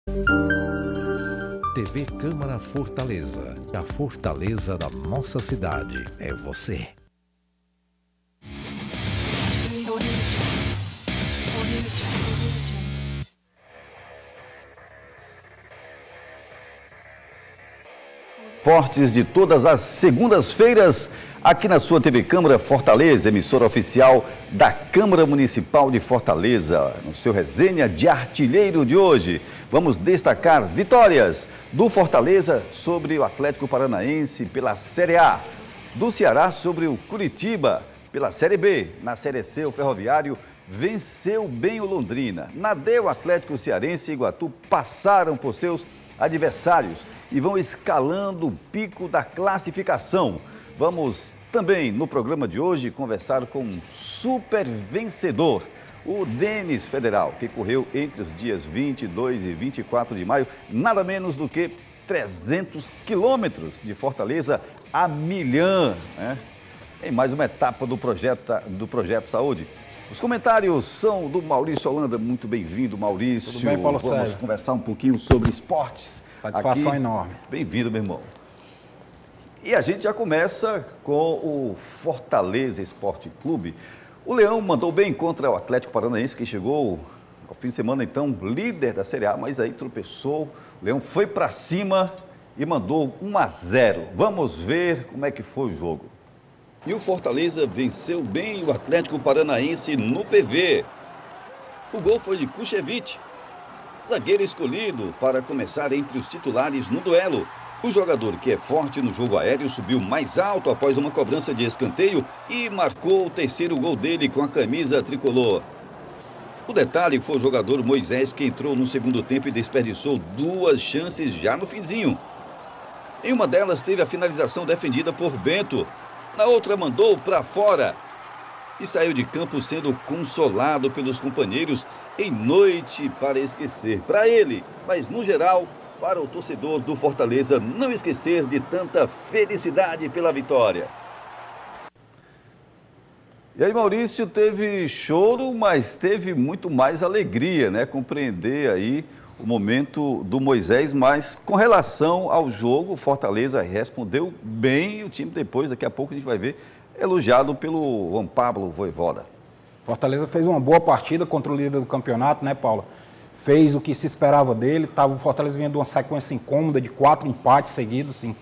TV Câmara Fortaleza. A fortaleza da nossa cidade é você. Esportes de todas as segundas-feiras, aqui na sua TV Câmara Fortaleza, emissora oficial da Câmara Municipal de Fortaleza. No seu resenha de artilheiro de hoje, vamos destacar vitórias do Fortaleza sobre o Atlético Paranaense pela Série A, do Ceará sobre o Curitiba pela Série B. Na Série C, o Ferroviário venceu bem o Londrina. Na D, o Atlético Cearense e Iguatu passaram por seus adversários e vão escalando o pico da classificação. Vamos também, no programa de hoje, conversar com um super vencedor, o Denis Federal, que correu entre os dias 22 e 24 de maio, nada menos do que 300 quilômetros de Fortaleza a Milhã, né? Em mais uma etapa do Projeto Saúde. Os comentários são do Maurício Holanda. Muito bem-vindo, Maurício. Tudo bem, Paulo Sérgio? Vamos conversar um pouquinho sobre esportes. Satisfação aqui. Enorme. Bem-vindo, meu irmão. E a gente já começa com o Fortaleza Esporte Clube. O Leão mandou bem contra o Atlético Paranaense, que chegou ao fim de semana, então, líder da Série A, mas aí tropeçou. O Leão foi para cima e mandou 1-0. Vamos ver como é que foi o jogo. E o Fortaleza venceu bem o Atlético Paranaense no PV. O gol foi de Kuchevich, zagueiro escolhido para começar entre os titulares no duelo. O jogador, que é forte no jogo aéreo, subiu mais alto após uma cobrança de escanteio e marcou o terceiro gol dele com a camisa tricolor. O detalhe foi o jogador Moisés, que entrou no segundo tempo e desperdiçou duas chances já no finzinho. Em uma delas teve a finalização defendida por Bento. Na outra mandou para fora e saiu de campo sendo consolado pelos companheiros em noite para esquecer. Para ele, mas no geral, para o torcedor do Fortaleza não esquecer de tanta felicidade pela vitória. E aí, Maurício, teve choro, mas teve muito mais alegria, né? Compreender aí o momento do Moisés, mas com relação ao jogo, o Fortaleza respondeu bem e o time depois, daqui a pouco a gente vai ver, elogiado pelo Juan Pablo Vojvoda. Fortaleza fez uma boa partida contra o líder do campeonato, né, Paulo? Fez o que se esperava dele. O Fortaleza vinha de uma sequência incômoda de 4 empates seguidos, sim,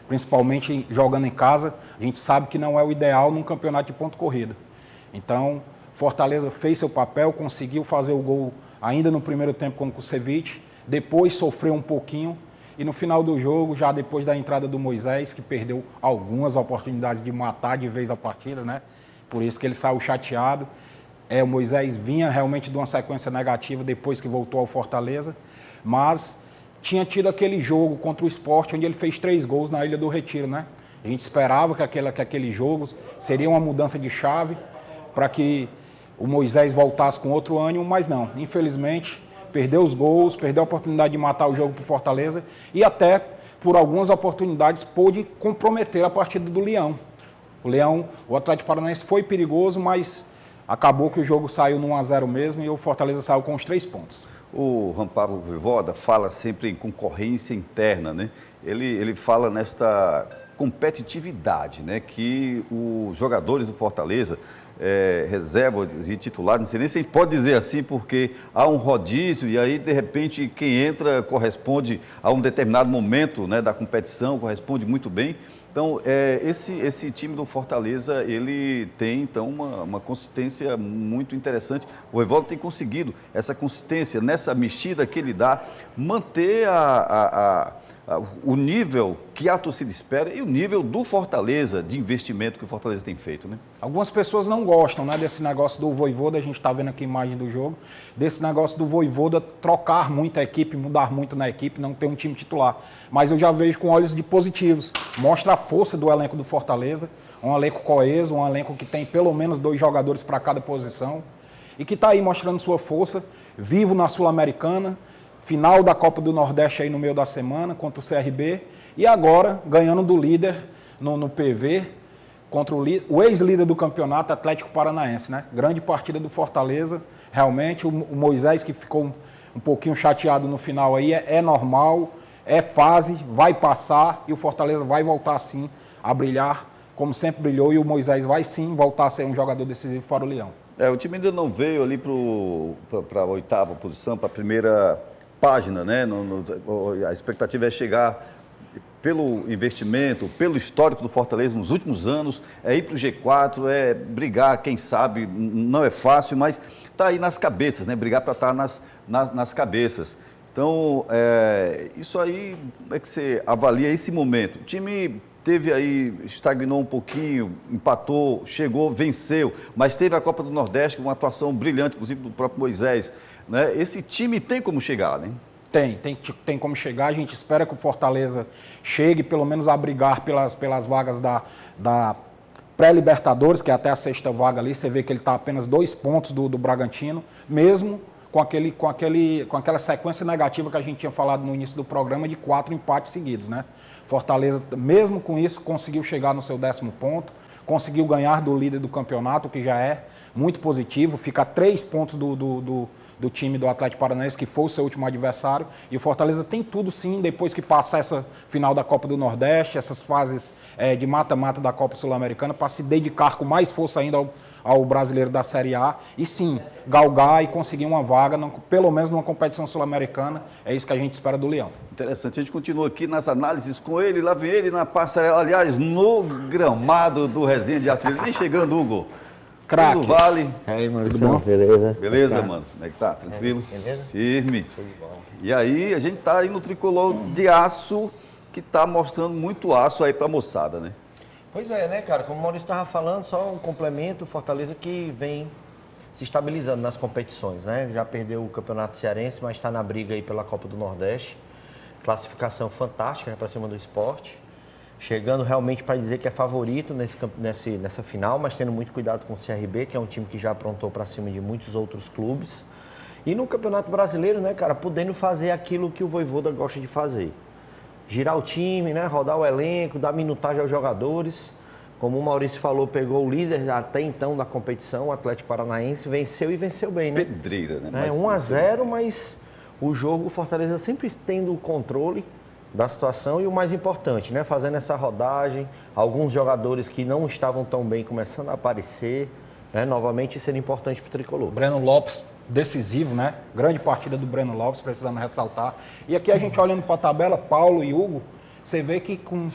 principalmente jogando em casa. A gente sabe que não é o ideal num campeonato de ponto corrido. Então, Fortaleza fez seu papel, conseguiu fazer o gol ainda no primeiro tempo com o Kuchevich, depois sofreu um pouquinho e no final do jogo, já depois da entrada do Moisés, que perdeu algumas oportunidades de matar de vez a partida, né? Por isso que ele saiu chateado. O Moisés vinha realmente de uma sequência negativa depois que voltou ao Fortaleza, mas tinha tido aquele jogo contra o Sport, onde ele fez 3 gols na Ilha do Retiro, né? A gente esperava que aquele jogo seria uma mudança de chave para que o Moisés voltasse com outro ânimo, mas não. Infelizmente, perdeu os gols, perdeu a oportunidade de matar o jogo para o Fortaleza e até, por algumas oportunidades, pôde comprometer a partida do Leão. O Atlético Paranaense foi perigoso, mas acabou que o jogo saiu no 1-0 mesmo e o Fortaleza saiu com os 3 pontos. O Juan Pablo Vojvoda fala sempre em concorrência interna, né? Ele fala nesta competitividade, né? Que os jogadores do Fortaleza, reservas e titulares, não sei nem se a gente pode dizer assim, porque há um rodízio e aí, de repente, quem entra corresponde a um determinado momento, né, da competição, corresponde muito bem. Então, esse time do Fortaleza, ele tem, então, uma consistência muito interessante. O Vojvoda tem conseguido essa consistência, nessa mexida que ele dá, manter o nível que a torcida espera e o nível do Fortaleza, de investimento que o Fortaleza tem feito, né? Algumas pessoas não gostam, né, desse negócio do Vojvoda, a gente está vendo aqui a imagem do jogo, desse negócio do Vojvoda trocar muito a equipe, mudar muito na equipe, não ter um time titular. Mas eu já vejo com olhos de positivos. Mostra a força do elenco do Fortaleza, um elenco coeso, um elenco que tem pelo menos 2 jogadores para cada posição e que está aí mostrando sua força, vivo na Sul-Americana, final da Copa do Nordeste aí no meio da semana contra o CRB e agora ganhando do líder no PV contra o ex-líder do campeonato, Atlético Paranaense, né? Grande partida do Fortaleza, realmente o Moisés que ficou um pouquinho chateado no final aí, é normal, é fase, vai passar e o Fortaleza vai voltar sim a brilhar como sempre brilhou e o Moisés vai sim voltar a ser um jogador decisivo para o Leão. O time ainda não veio ali para a 8ª posição, para a primeira página, né? A expectativa é chegar pelo investimento, pelo histórico do Fortaleza nos últimos anos, é ir para o G4, é brigar, quem sabe, não é fácil, mas está aí nas cabeças, né? Brigar para estar nas cabeças. Então, isso aí, como é que você avalia esse momento? O time teve aí, estagnou um pouquinho, empatou, chegou, venceu, mas teve a Copa do Nordeste com uma atuação brilhante, inclusive do próprio Moisés, né? Esse time tem como chegar, né? Tem como chegar. A gente espera que o Fortaleza chegue pelo menos a brigar pelas vagas da pré-Libertadores, que é até a 6ª vaga ali. Você vê que ele está apenas 2 pontos do Bragantino, mesmo com aquela sequência negativa que a gente tinha falado no início do programa de 4 empates seguidos, né? Fortaleza, mesmo com isso, conseguiu chegar no seu 10º ponto, conseguiu ganhar do líder do campeonato, o que já é muito positivo, fica a 3 pontos do time do Atlético Paranaense, que foi o seu último adversário, e o Fortaleza tem tudo sim, depois que passar essa final da Copa do Nordeste, essas fases de mata-mata da Copa Sul-Americana, para se dedicar com mais força ainda ao brasileiro da Série A, e sim, galgar e conseguir uma vaga, pelo menos numa competição sul-americana, é isso que a gente espera do Leão. Interessante, a gente continua aqui nas análises com ele, lá vem ele na passarela, aliás, no gramado do Resenha de Artilheiro, nem chegando, Hugo. Craque. Tudo vale. Aí, Maurício, beleza? Beleza, mano? Como é que tá? Tranquilo? Beleza? Firme. E aí, a gente tá aí no tricolor de aço, que tá mostrando muito aço aí pra moçada, né? Pois é, né, cara? Como o Maurício estava falando, só um complemento, o Fortaleza que vem se estabilizando nas competições, né? Já perdeu o Campeonato Cearense, mas está na briga aí pela Copa do Nordeste. Classificação fantástica, né, para cima do Sport. Chegando realmente para dizer que é favorito nessa final, mas tendo muito cuidado com o CRB, que é um time que já aprontou para cima de muitos outros clubes. E no Campeonato Brasileiro, né, cara, podendo fazer aquilo que o Vojvoda gosta de fazer. Girar o time, né, rodar o elenco, dar minutagem aos jogadores. Como o Maurício falou, pegou o líder até então da competição, o Atlético Paranaense, venceu e venceu bem, né? Pedreira, né? 1-0, mas o jogo, o Fortaleza sempre tendo o controle da situação e o mais importante, né, fazendo essa rodagem, alguns jogadores que não estavam tão bem começando a aparecer, né, novamente sendo importante para o tricolor. Breno Lopes, decisivo, né? Grande partida do Breno Lopes, precisamos ressaltar. E aqui a gente olhando para a tabela, Paulo e Hugo, você vê que com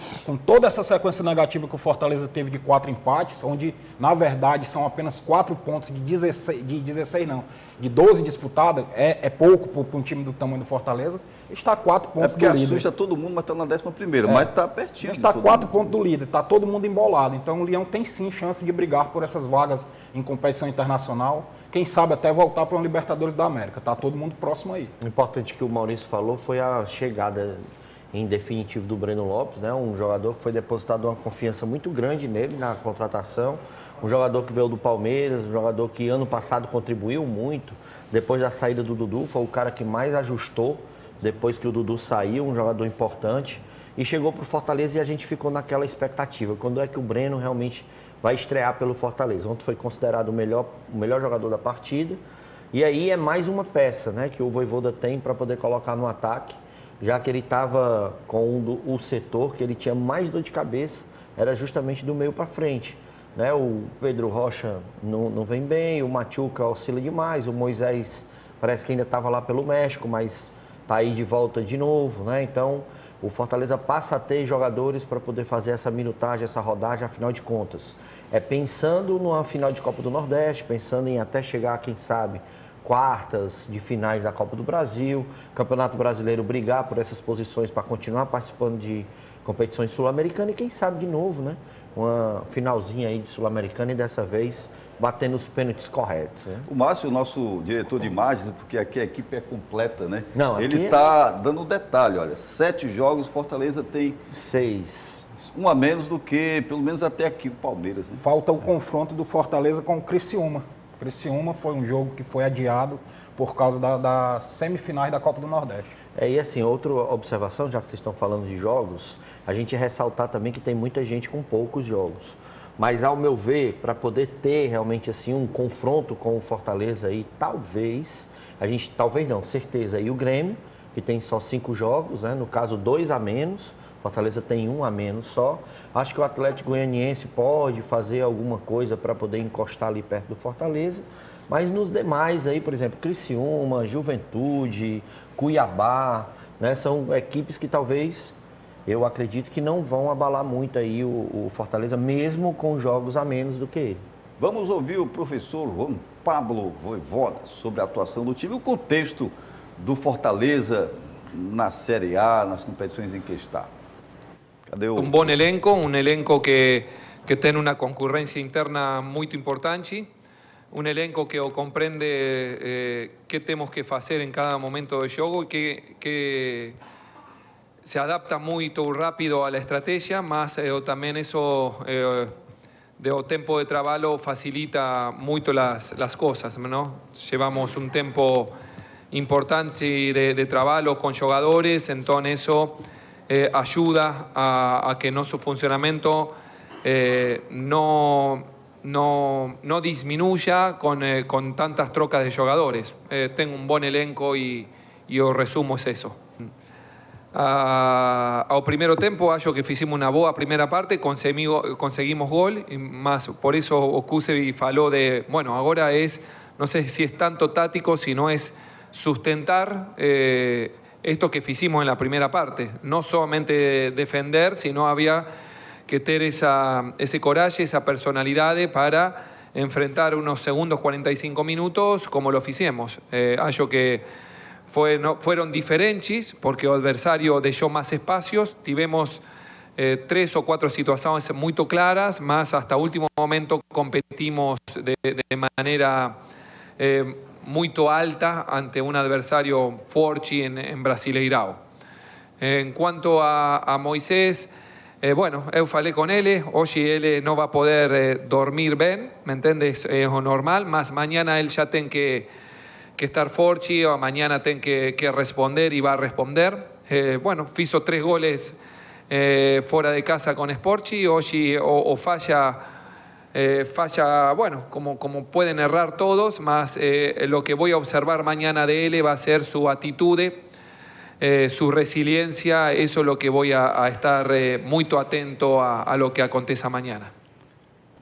toda essa sequência negativa que o Fortaleza teve de 4 empates, onde, na verdade, são apenas 4 pontos de 12 disputadas, é pouco para um time do tamanho do Fortaleza, está a 4 pontos do líder. Assusta todo mundo, mas está na 11ª, mas está pertinho. Está a 4 pontos do líder, está todo mundo embolado. Então o Leão tem sim chance de brigar por essas vagas em competição internacional, quem sabe até voltar para uma Libertadores da América, está todo mundo próximo aí. O importante que o Maurício falou foi a chegada em definitivo do Breno Lopes, né? Um jogador que foi depositado uma confiança muito grande nele na contratação, um jogador que veio do Palmeiras, um jogador que ano passado contribuiu muito, depois da saída do Dudu, foi o cara que mais ajustou depois que o Dudu saiu, um jogador importante, e chegou para o Fortaleza e a gente ficou naquela expectativa, quando é que o Breno realmente vai estrear pelo Fortaleza. Ontem foi considerado o melhor jogador da partida, e aí é mais uma peça, né, que o Vojvoda tem para poder colocar no ataque, já que ele estava com o setor que ele tinha mais dor de cabeça, era justamente do meio para frente. Né? O Pedro Rocha não vem bem, o Machuca oscila demais, o Moisés parece que ainda estava lá pelo México, mas está aí de volta de novo. Né? Então, o Fortaleza passa a ter jogadores para poder fazer essa minutagem, essa rodagem, afinal de contas. É pensando numa final de Copa do Nordeste, pensando em até chegar, quem sabe, quartas de finais da Copa do Brasil, Campeonato Brasileiro brigar por essas posições para continuar participando de competições sul-americanas e quem sabe de novo, né? Uma finalzinha aí de sul-americana e dessa vez batendo os pênaltis corretos. Né? O Márcio, nosso diretor de imagens, porque aqui a equipe é completa, né? Não, ele está dando um detalhe, olha, 7 jogos, Fortaleza tem 6. Um a menos do que, pelo menos até aqui, o Palmeiras. Né? Falta o confronto do Fortaleza com o Criciúma. O Criciúma foi um jogo que foi adiado por causa das semifinais da Copa do Nordeste. E assim, outra observação, já que vocês estão falando de jogos, a gente ressaltar também que tem muita gente com poucos jogos. Mas, ao meu ver, para poder ter realmente assim um confronto com o Fortaleza aí, talvez A gente, talvez não, certeza. E o Grêmio, que tem só 5 jogos, né? No caso, 2 a menos. Fortaleza tem 1 a menos só. Acho que o Atlético Goianiense pode fazer alguma coisa para poder encostar ali perto do Fortaleza. Mas nos demais aí, por exemplo, Criciúma, Juventude, Cuiabá, né? São equipes que talvez, eu acredito que não vão abalar muito aí o Fortaleza, mesmo com jogos a menos do que ele. Vamos ouvir o professor Juan Pablo Vojvoda sobre a atuação do time e o contexto do Fortaleza na Série A, nas competições em que está. Un buen elenco, un elenco que tiene una concurrencia interna muy importante, un elenco que comprende qué tenemos que hacer en cada momento de juego y que se adapta muy rápido a la estrategia, más también eso de tiempo de trabajo facilita mucho las cosas, ¿no? Llevamos un tiempo importante de trabajo con jugadores, entonces eso ayuda a que nuestro funcionamiento no disminuya con tantas trocas de jugadores. Tengo un buen elenco y yo resumo es eso. Ao primeiro tempo, acho que fizemos uma boa primeira parte, conseguimos gol, y más por eso o Kusevi falou de, bueno, agora no sé si es tanto táctico, sino es sustentar esto que hicimos en la primera parte. No solamente defender, sino había que tener ese coraje, esa personalidad para enfrentar unos segundos 45 minutos como lo hicimos. Acho que fueron diferentes porque el adversario dejó más espacios, tivemos 3 o 4 situaciones muy claras, más hasta último momento competimos de manera muy alta ante un adversario forte en Brasileirao. En cuanto a Moisés, bueno, eu falei con él, hoy él no va a poder dormir bien, ¿me entiendes? Es normal, más mañana él ya tiene que estar forte, o mañana tiene que responder y va a responder. Bueno, hizo 3 goles fuera de casa con Sporting, hoy o falla, bueno, como pueden errar todos, más lo que voy a observar mañana de él va a ser su actitud, su resiliencia, eso es lo que voy a estar muy atento a lo que aconteça mañana.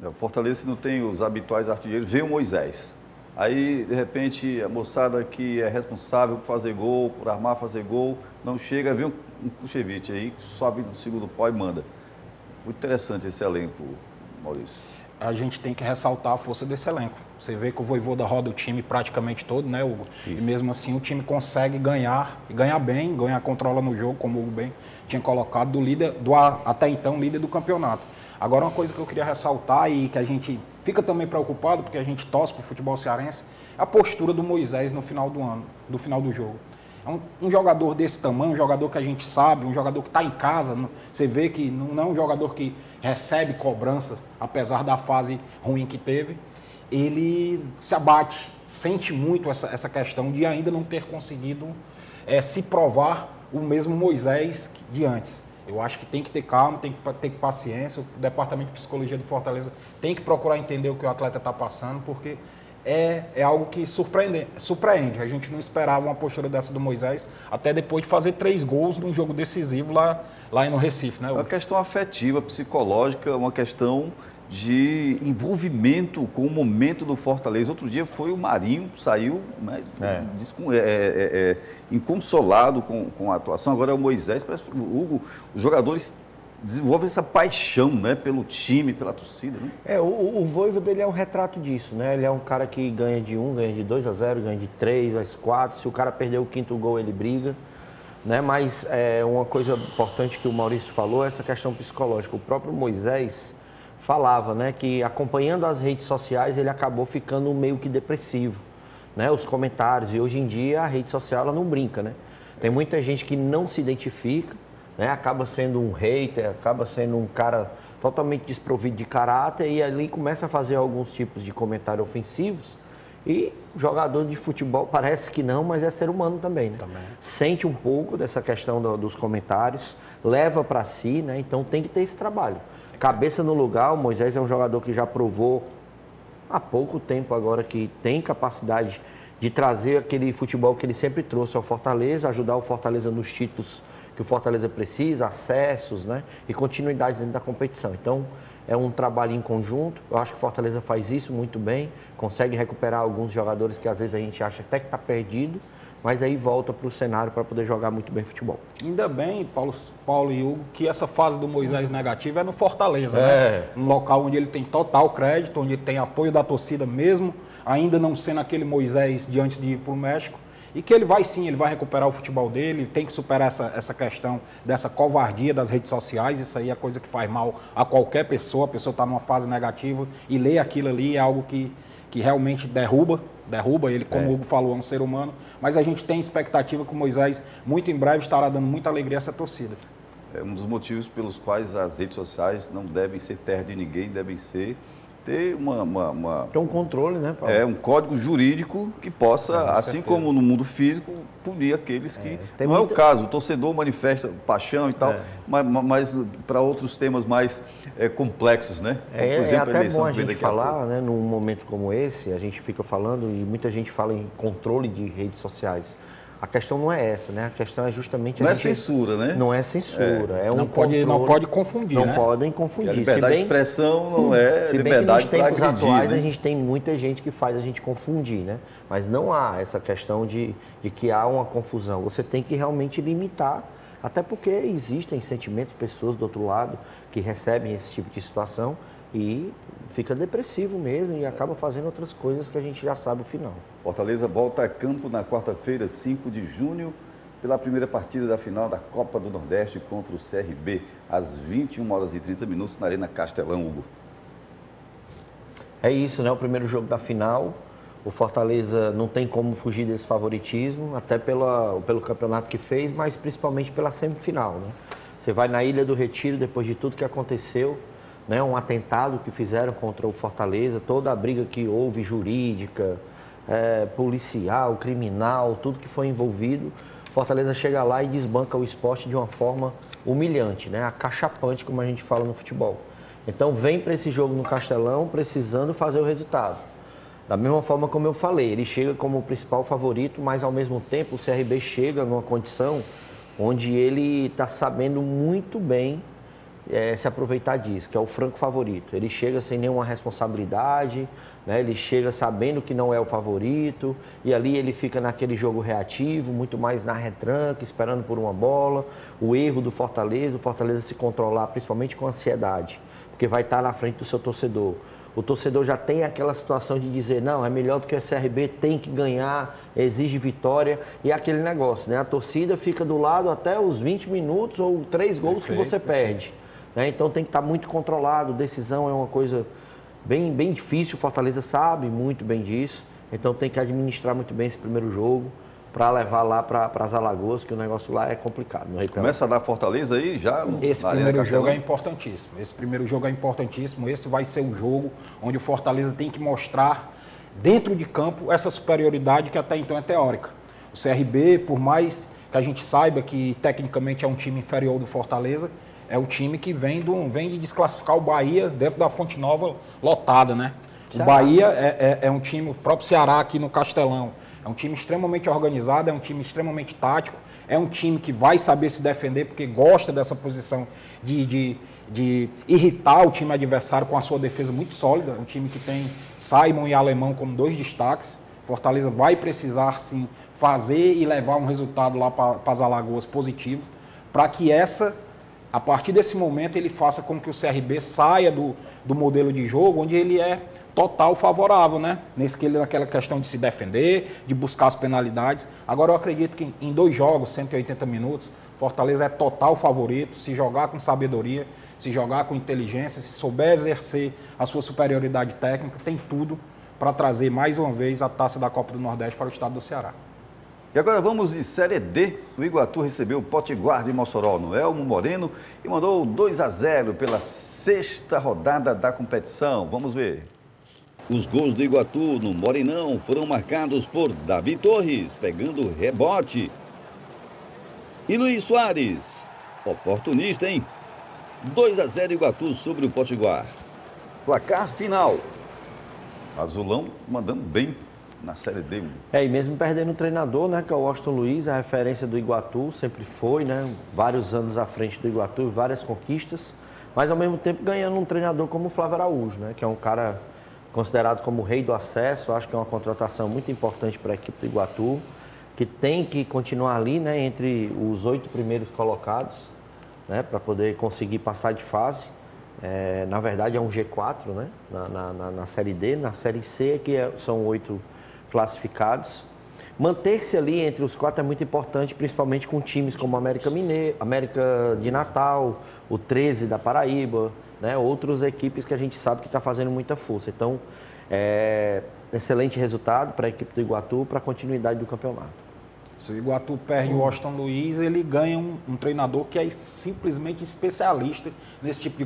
O Fortaleza não tem os habituais artilheiros, veio o Moisés. Aí, de repente, a moçada que é responsável por fazer gol, por armar, fazer gol, não chega, vem um Kušević aí, que sobe no segundo pau e manda. Muito interessante esse elenco, Maurício. A gente tem que ressaltar a força desse elenco. Você vê que o Vojvoda roda o time praticamente todo, né, Hugo? Isso. E mesmo assim o time consegue ganhar, e ganhar bem, controla no jogo, como o Hugo bem tinha colocado, do líder, até então líder do campeonato. Agora, uma coisa que eu queria ressaltar e que a gente fica também preocupado, porque a gente torce para o futebol cearense, é a postura do Moisés no final do ano, no final do jogo. É um jogador desse tamanho, um jogador que a gente sabe, um jogador que está em casa, você vê que não é um jogador que recebe cobrança, apesar da fase ruim que teve, ele se abate, sente muito essa questão de ainda não ter conseguido se provar o mesmo Moisés de antes. Eu acho que tem que ter calma, tem que ter paciência. O departamento de psicologia do Fortaleza tem que procurar entender o que o atleta está passando, porque é algo que surpreende. A gente não esperava uma postura dessa do Moisés, até depois de fazer 3 gols num jogo decisivo lá no Recife, né? É uma questão afetiva, psicológica, uma questão de envolvimento com o momento do Fortaleza. Outro dia foi o Marinho, saiu, né, inconsolado com a atuação. Agora é o Moisés, parece que o Hugo, os jogadores desenvolvem essa paixão, né, pelo time, pela torcida. Né? O Vojvoda, ele é um retrato disso, né? Ele é um cara que ganha de 1, ganha de 2-0, ganha de 3-4. Se o cara perder o 5º gol, ele briga. Né? Mas uma coisa importante que o Maurício falou é essa questão psicológica. O próprio Moisés falava, né, que acompanhando as redes sociais ele acabou ficando meio que depressivo, né, os comentários, e hoje em dia a rede social ela não brinca, né, tem muita gente que não se identifica, né, acaba sendo um hater, acaba sendo um cara totalmente desprovido de caráter e ali começa a fazer alguns tipos de comentários ofensivos e jogador de futebol parece que não, mas é ser humano também, né? Também. Sente um pouco dessa questão dos comentários, leva para si, né, então tem que ter esse trabalho. Cabeça no lugar, o Moisés é um jogador que já provou há pouco tempo agora que tem capacidade de trazer aquele futebol que ele sempre trouxe ao Fortaleza, ajudar o Fortaleza nos títulos que o Fortaleza precisa, acessos, né? E continuidade dentro da competição. Então, é um trabalho em conjunto. Eu acho que o Fortaleza faz isso muito bem, consegue recuperar alguns jogadores que às vezes a gente acha até que está perdido, mas aí volta para o cenário para poder jogar muito bem futebol. Ainda bem, Paulo e Hugo, que essa fase do Moisés negativa é no Fortaleza, né? Um local onde ele tem total crédito, onde ele tem apoio da torcida mesmo, ainda não sendo aquele Moisés de antes de ir para o México. E que ele vai sim, ele vai recuperar o futebol dele, tem que superar essa questão dessa covardia das redes sociais, isso aí é coisa que faz mal a qualquer pessoa, a pessoa está numa fase negativa e ler aquilo ali é algo que realmente derruba ele, como o Hugo falou, é um ser humano, mas a gente tem expectativa que o Moisés muito em breve estará dando muita alegria a essa torcida. É um dos motivos pelos quais as redes sociais não devem ser terra de ninguém, devem ter Tem um controle, né, Paulo? um código jurídico que possa, assim como no mundo físico, punir aqueles que... Não é o caso, o torcedor manifesta paixão e tal, mas para outros temas mais complexos, né? Por exemplo, até bom a gente falar, né, num momento como esse, a gente fica falando e muita gente fala em controle de redes sociais. A questão não é essa, né? A questão é justamente... Não é censura, né? Não é censura, é um não pode confundir, Não né? podem confundir. A liberdade de expressão não é liberdade para agredir, se bem que nos tempos atuais né? a gente tem muita gente que faz a gente confundir, né? Mas não há essa questão de que há uma confusão. Você tem que realmente limitar, até porque existem sentimentos, pessoas do outro lado que recebem esse tipo de situação e fica depressivo mesmo e acaba fazendo outras coisas que a gente já sabe o final. Fortaleza volta a campo na quarta-feira, 5 de junho, pela primeira partida da final da Copa do Nordeste contra o CRB, às 21h30 na Arena Castelão, Hugo. É isso, né? O primeiro jogo da final. O Fortaleza não tem como fugir desse favoritismo, até pelo campeonato que fez, mas principalmente pela semifinal, né? Você vai na Ilha do Retiro, depois de tudo que aconteceu, né, um atentado que fizeram contra o Fortaleza, toda a briga que houve jurídica, policial, criminal, tudo que foi envolvido, Fortaleza chega lá e desbanca o esporte de uma forma humilhante, né, acachapante, como a gente fala no futebol. Então vem para esse jogo no Castelão precisando fazer o resultado. Da mesma forma como eu falei, ele chega como o principal favorito, mas ao mesmo tempo o CRB chega numa condição onde ele está sabendo muito bem se aproveitar disso, que é o franco favorito. Ele chega sem nenhuma responsabilidade, né? Ele chega sabendo que não é o favorito, e ali ele fica naquele jogo reativo, muito mais na retranca, esperando por uma bola. O erro do Fortaleza, o Fortaleza se controlar, principalmente com ansiedade, porque vai estar na frente do seu torcedor. O torcedor já tem aquela situação de dizer, não, é melhor do que o CRB, tem que ganhar, exige vitória, e é aquele negócio, né? A torcida fica do lado até os 20 minutos ou 3 gols que você perde. Né? Então tem que estar muito controlado, decisão é uma coisa bem difícil, o Fortaleza sabe muito bem disso, então tem que administrar muito bem esse primeiro jogo para levar lá para as Alagoas, que o negócio lá é complicado. Começa a dar Fortaleza aí já? Esse primeiro jogo é importantíssimo, esse vai ser um jogo onde o Fortaleza tem que mostrar dentro de campo essa superioridade que até então é teórica. O CRB, por mais que a gente saiba que tecnicamente é um time inferior do Fortaleza, é o time que vem de desclassificar o Bahia dentro da Fonte Nova lotada, né? O Bahia é um time, o próprio Ceará aqui no Castelão, é um time extremamente organizado, é um time extremamente tático, é um time que vai saber se defender porque gosta dessa posição de irritar o time adversário com a sua defesa muito sólida, é um time que tem Simon e Alemão como 2 destaques. Fortaleza vai precisar, sim, fazer e levar um resultado lá para as Alagoas positivo, para que a partir desse momento, ele faça com que o CRB saia do modelo de jogo onde ele é total favorável, né? Naquela questão de se defender, de buscar as penalidades. Agora, eu acredito que em 2 jogos, 180 minutos, Fortaleza é total favorito. Se jogar com sabedoria, se jogar com inteligência, se souber exercer a sua superioridade técnica, tem tudo para trazer mais uma vez a taça da Copa do Nordeste para o estado do Ceará. E agora vamos de Série D. O Iguatu recebeu o Potiguar de Mossoró no Elmo Moreno e mandou 2-0 pela 6ª rodada da competição. Vamos ver. Os gols do Iguatu no Morenão foram marcados por Davi Torres, pegando rebote. E Luiz Soares, oportunista, hein? 2-0 Iguatu sobre o Potiguar. Placar final. Azulão mandando bem na Série D. E mesmo perdendo o treinador, né, que é o Washington Luiz, a referência do Iguatu, sempre foi, né, vários anos à frente do Iguatu, várias conquistas, mas ao mesmo tempo ganhando um treinador como o Flávio Araújo, né, que é um cara considerado como o rei do acesso. Acho que é uma contratação muito importante para a equipe do Iguatu, que tem que continuar ali, né, entre os 8 primeiros colocados, né, para poder conseguir passar de fase. Na verdade é um G4, né, na Série D. Na Série C são 8 classificados. Manter-se ali entre os 4 é muito importante, principalmente com times como o América Mineiro, América de Natal, o 13 da Paraíba, né, outras equipes que a gente sabe que está fazendo muita força. Então, excelente resultado para a equipe do Iguatu, para a continuidade do campeonato. Se o Iguatu perde o Washington Luiz, ele ganha um treinador que é simplesmente especialista nesse tipo de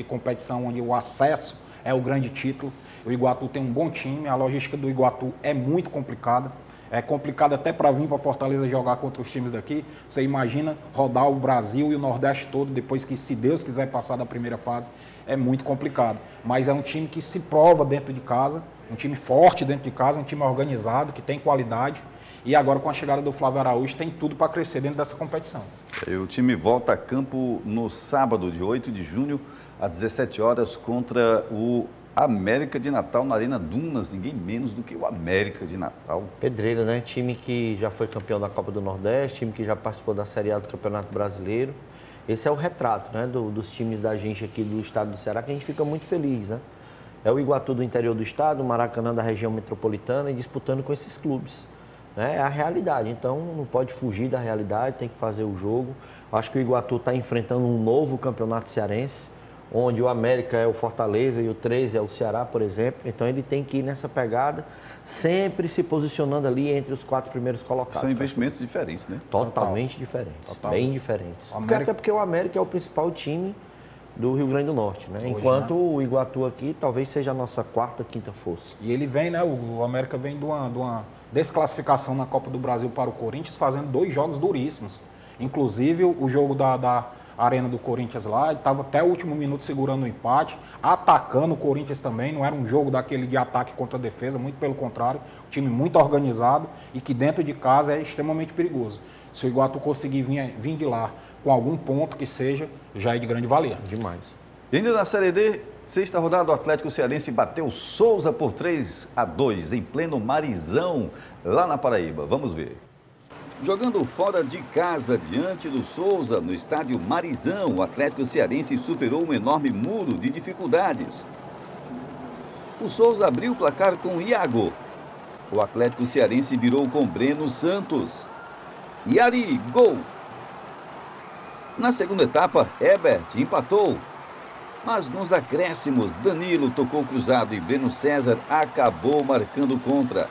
competição onde o acesso é o grande título. O Iguatu tem um bom time, a logística do Iguatu é muito complicada. É complicado até para vir para Fortaleza jogar contra os times daqui. Você imagina rodar o Brasil e o Nordeste todo, depois que, se Deus quiser, passar da primeira fase. É muito complicado. Mas é um time que se prova dentro de casa, um time forte dentro de casa, um time organizado, que tem qualidade. E agora, com a chegada do Flávio Araújo, tem tudo para crescer dentro dessa competição. O time volta a campo no sábado, de 8 de junho, às 17 horas, contra o América de Natal, na Arena Dunas. Ninguém menos do que o América de Natal. Pedreira, né? Time que já foi campeão da Copa do Nordeste, time que já participou da Série A do Campeonato Brasileiro. Esse é o retrato, né, dos times da gente aqui do estado do Ceará, que a gente fica muito feliz, né? É o Iguatu do interior do estado, o Maracanã da região metropolitana, e disputando com esses clubes. É a realidade, então não pode fugir da realidade, tem que fazer o jogo. Acho que o Iguatu está enfrentando um novo campeonato cearense, onde o América é o Fortaleza e o 13 é o Ceará, por exemplo. Então ele tem que ir nessa pegada, sempre se posicionando ali entre os 4 primeiros colocados. São investimentos diferentes, né? Totalmente diferentes, bem diferentes. Até porque o América é o principal time do Rio Grande do Norte, né? Enquanto o Iguatu aqui talvez seja a nossa 4ª, 5ª força. E ele vem, né? O América vem de uma desclassificação na Copa do Brasil para o Corinthians, fazendo 2 jogos duríssimos. Inclusive o jogo da Arena do Corinthians lá, ele estava até o último minuto segurando o empate, atacando o Corinthians também. Não era um jogo daquele de ataque contra a defesa, muito pelo contrário, um time muito organizado e que dentro de casa é extremamente perigoso. Se o Iguatu conseguir vir de lá com algum ponto que seja, já é de grande valia. Demais. E ainda na Série D, 6ª rodada, o Atlético Cearense bateu Souza por 3-2, em pleno Marizão, lá na Paraíba. Vamos ver. Jogando fora de casa, diante do Souza, no estádio Marizão, o Atlético Cearense superou um enorme muro de dificuldades. O Souza abriu o placar com Iago. O Atlético Cearense virou com Breno Santos. Yari, gol! Na segunda etapa, Herbert empatou. Mas nos acréscimos, Danilo tocou cruzado e Breno César acabou marcando contra.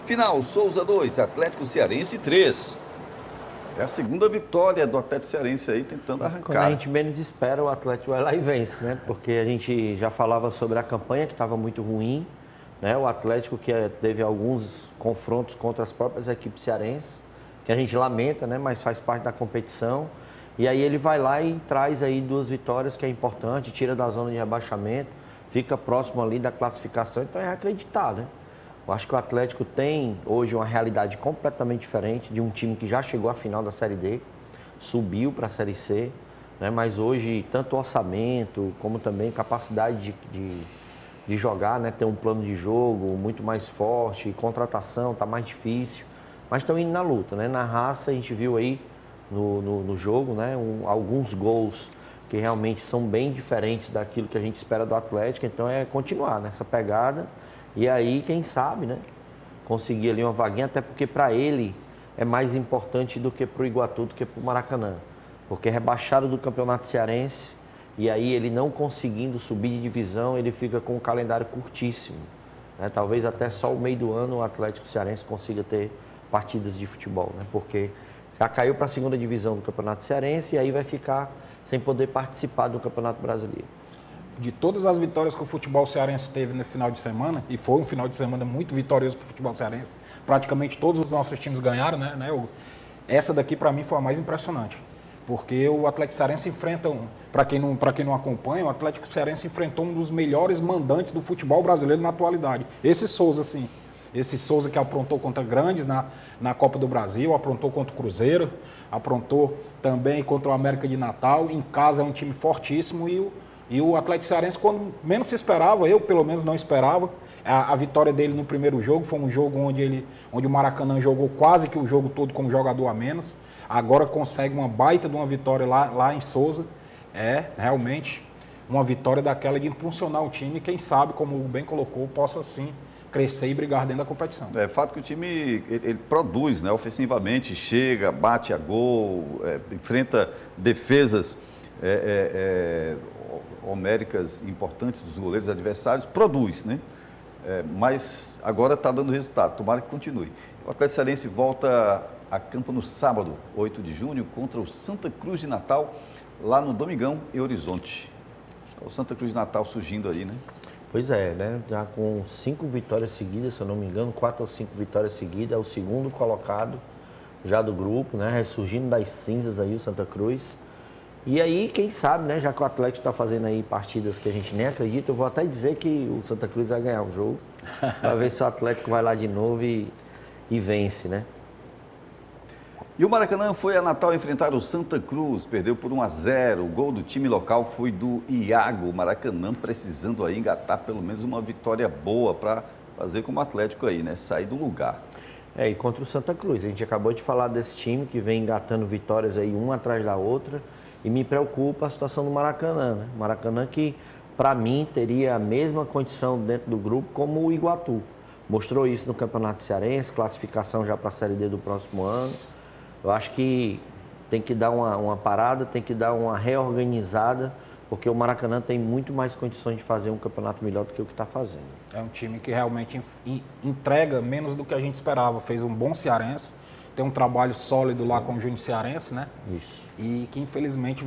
Final, Souza 2, Atlético Cearense 3. É a segunda vitória do Atlético Cearense aí, tentando arrancar. Quando a gente menos espera, o Atlético vai lá e vence, né? Porque a gente já falava sobre a campanha, que estava muito ruim, né? O Atlético que teve alguns confrontos contra as próprias equipes cearenses, que a gente lamenta, né? Mas faz parte da competição. E aí ele vai lá e traz aí 2 vitórias, que é importante, tira da zona de rebaixamento, fica próximo ali da classificação, então é acreditar, né? Eu acho que o Atlético tem hoje uma realidade completamente diferente de um time que já chegou à final da Série D, subiu para a Série C, né? Mas hoje tanto orçamento como também capacidade de jogar, né? Ter um plano de jogo muito mais forte, contratação está mais difícil, mas estão indo na luta, né? Na raça a gente viu aí no jogo, né? Alguns gols que realmente são bem diferentes daquilo que a gente espera do Atlético, então é continuar nessa pegada. E aí, quem sabe, né, conseguir ali uma vaguinha, até porque para ele é mais importante do que para o Iguatu, do que para o Maracanã. Porque rebaixado do Campeonato Cearense, e aí ele não conseguindo subir de divisão, ele fica com um calendário curtíssimo. Né? Talvez até só o meio do ano o Atlético Cearense consiga ter partidas de futebol, né? Porque já caiu para a 2ª divisão do Campeonato Cearense e aí vai ficar sem poder participar do Campeonato Brasileiro. De todas as vitórias que o futebol cearense teve no final de semana, e foi um final de semana muito vitorioso para o futebol cearense, praticamente todos os nossos times ganharam, né? Essa daqui para mim foi a mais impressionante, Porque o Atlético Cearense enfrenta, para quem não acompanha, o Atlético Cearense enfrentou um dos melhores mandantes do futebol brasileiro na atualidade. Esse Souza, sim. Esse Souza que aprontou contra grandes na Copa do Brasil, aprontou contra o Cruzeiro, aprontou também contra o América de Natal. Em casa é um time fortíssimo e o Atlético Cearense, quando menos se esperava, eu pelo menos não esperava, a vitória dele no primeiro jogo foi um jogo onde o Maracanã jogou quase que o jogo todo como jogador a menos. Agora consegue uma baita de uma vitória lá em Souza. É realmente uma vitória daquela de impulsionar o time, quem sabe, como o bem colocou, possa sim crescer e brigar dentro da competição. É fato que o time ele produz, né, ofensivamente, chega, bate a gol, enfrenta defesas homéricas importantes dos goleiros adversários, produz, né? Mas agora está dando resultado, tomara que continue. O Atlético Cearense volta a campo no sábado, 8 de junho, contra o Santa Cruz de Natal, lá no Domingão, em Horizonte. O Santa Cruz de Natal surgindo aí, né? Pois é, né? Já com 5 vitórias seguidas, se eu não me engano, 4 ou 5 vitórias seguidas, é o segundo colocado já do grupo, né? Ressurgindo das cinzas aí o Santa Cruz. E aí, quem sabe, né? Já que o Atlético está fazendo aí partidas que a gente nem acredita, eu vou até dizer que o Santa Cruz vai ganhar o jogo, para ver se o Atlético vai lá de novo e vence, né? E o Maracanã foi a Natal enfrentar o Santa Cruz, perdeu por 1-0. O gol do time local foi do Iago. O Maracanã precisando aí engatar pelo menos uma vitória boa para fazer como o Atlético aí, né? Sair do lugar. E contra o Santa Cruz. A gente acabou de falar desse time que vem engatando vitórias aí uma atrás da outra. E me preocupa a situação do Maracanã, né? Maracanã que, para mim, teria a mesma condição dentro do grupo como o Iguatu. Mostrou isso no Campeonato Cearense, classificação já para a Série D do próximo ano. Eu acho que tem que dar uma parada, tem que dar uma reorganizada, porque o Maracanã tem muito mais condições de fazer um campeonato melhor do que o que está fazendo. É um time que realmente entrega menos do que a gente esperava. Fez um bom cearense, tem um trabalho sólido lá com o Júnior Cearense, né? Isso. E que infelizmente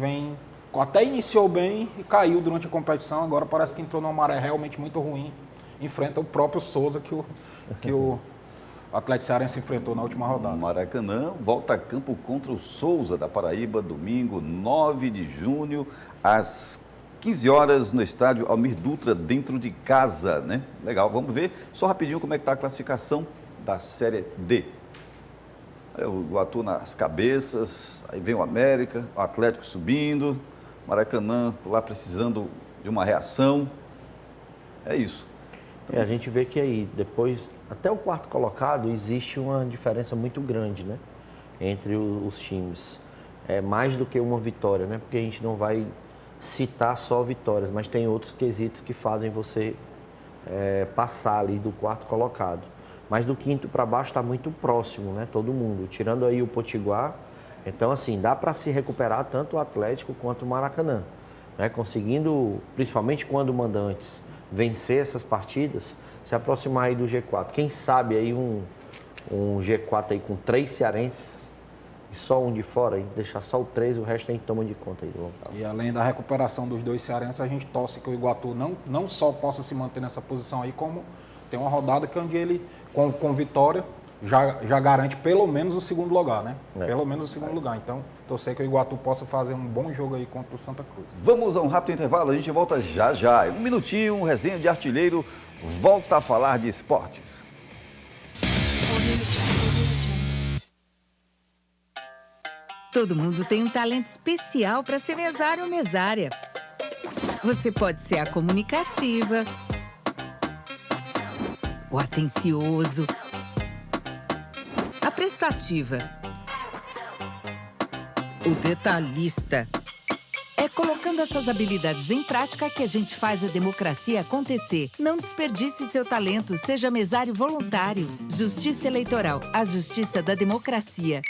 até iniciou bem e caiu durante a competição, agora parece que entrou numa maré realmente muito ruim. Enfrenta o próprio Souza que o Atlético Cearense enfrentou na última rodada. O Maracanã volta a campo contra o Souza da Paraíba, domingo 9 de junho, às 15 horas no estádio Almir Dutra, dentro de casa, né? Legal, vamos ver só rapidinho como é que está a classificação da Série D. O Iguatu nas cabeças, aí vem o América, o Atlético subindo, Maracanã lá precisando de uma reação. É isso. A gente vê que aí, depois, até o quarto colocado, existe uma diferença muito grande, né? Entre os times. É mais do que uma vitória, né? Porque a gente não vai citar só vitórias, mas tem outros quesitos que fazem você passar ali do quarto colocado. Mas do quinto para baixo está muito próximo, né? Todo mundo. Tirando aí o Potiguar. Então, assim, dá para se recuperar tanto o Atlético quanto o Maracanã. Né? Conseguindo, principalmente quando mandantes, vencer essas partidas, se aproximar aí do G4. Quem sabe aí um G4 aí com 3 cearenses e só um de fora, e deixar só o 3, o resto a gente toma de conta aí do local. E além da recuperação dos 2 cearenses, a gente torce que o Iguatu não só possa se manter nessa posição aí, como tem uma rodada que onde ele, com vitória, já garante pelo menos o segundo lugar, né? Pelo menos o segundo lugar. Então, torcer que o Iguatu possa fazer um bom jogo aí contra o Santa Cruz. Vamos a um rápido intervalo, a gente volta já já. Um minutinho, um resenha de artilheiro, volta a falar de esportes. Todo mundo tem um talento especial para ser mesário ou mesária. Você pode ser a comunicativa, o atencioso, a prestativa, o detalhista. É colocando essas habilidades em prática que a gente faz a democracia acontecer. Não desperdice seu talento, seja mesário voluntário. Justiça Eleitoral, a justiça da democracia.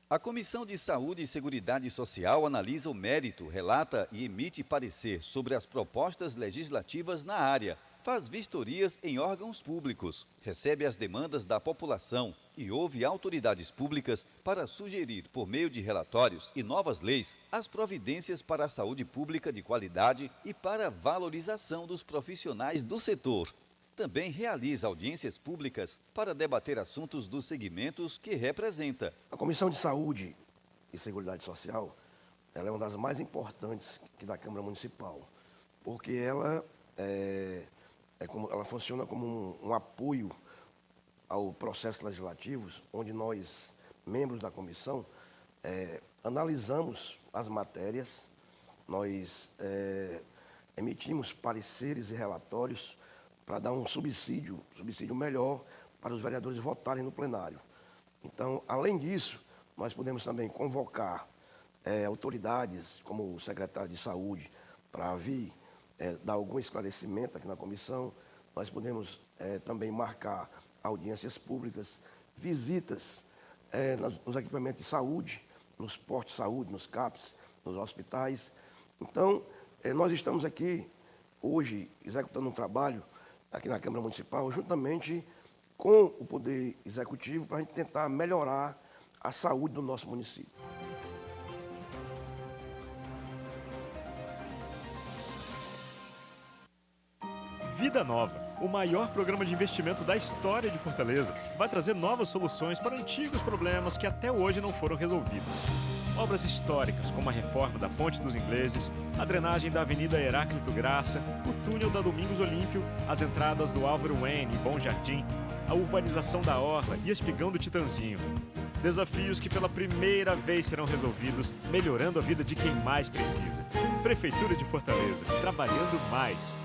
A Comissão de Saúde e Seguridade Social analisa o mérito, relata e emite parecer sobre as propostas legislativas na área, faz vistorias em órgãos públicos, recebe as demandas da população e ouve autoridades públicas para sugerir, por meio de relatórios e novas leis, as providências para a saúde pública de qualidade e para a valorização dos profissionais do setor. Também realiza audiências públicas para debater assuntos dos segmentos que representa. A Comissão de Saúde e Seguridade Social, ela é uma das mais importantes aqui da Câmara Municipal, porque ela ela funciona como um apoio ao processo legislativo, onde nós, membros da comissão, analisamos as matérias, nós emitimos pareceres e relatórios para dar um subsídio melhor para os vereadores votarem no plenário. Então, além disso, nós podemos também convocar autoridades, como o secretário de Saúde, para vir dar algum esclarecimento aqui na comissão. Nós podemos também marcar audiências públicas, visitas nos equipamentos de saúde, nos postos de saúde, nos CAPs, nos hospitais. Então, nós estamos aqui hoje executando um trabalho aqui na Câmara Municipal, juntamente com o Poder Executivo, para a gente tentar melhorar a saúde do nosso município. Vida Nova, o maior programa de investimento da história de Fortaleza, vai trazer novas soluções para antigos problemas que até hoje não foram resolvidos. Obras históricas, como a reforma da Ponte dos Ingleses, a drenagem da Avenida Heráclito Graça, o túnel da Domingos Olímpio, as entradas do Álvaro Wayne e Bom Jardim, a urbanização da Orla e Espigão do Titanzinho. Desafios que pela primeira vez serão resolvidos, melhorando a vida de quem mais precisa. Prefeitura de Fortaleza, trabalhando mais.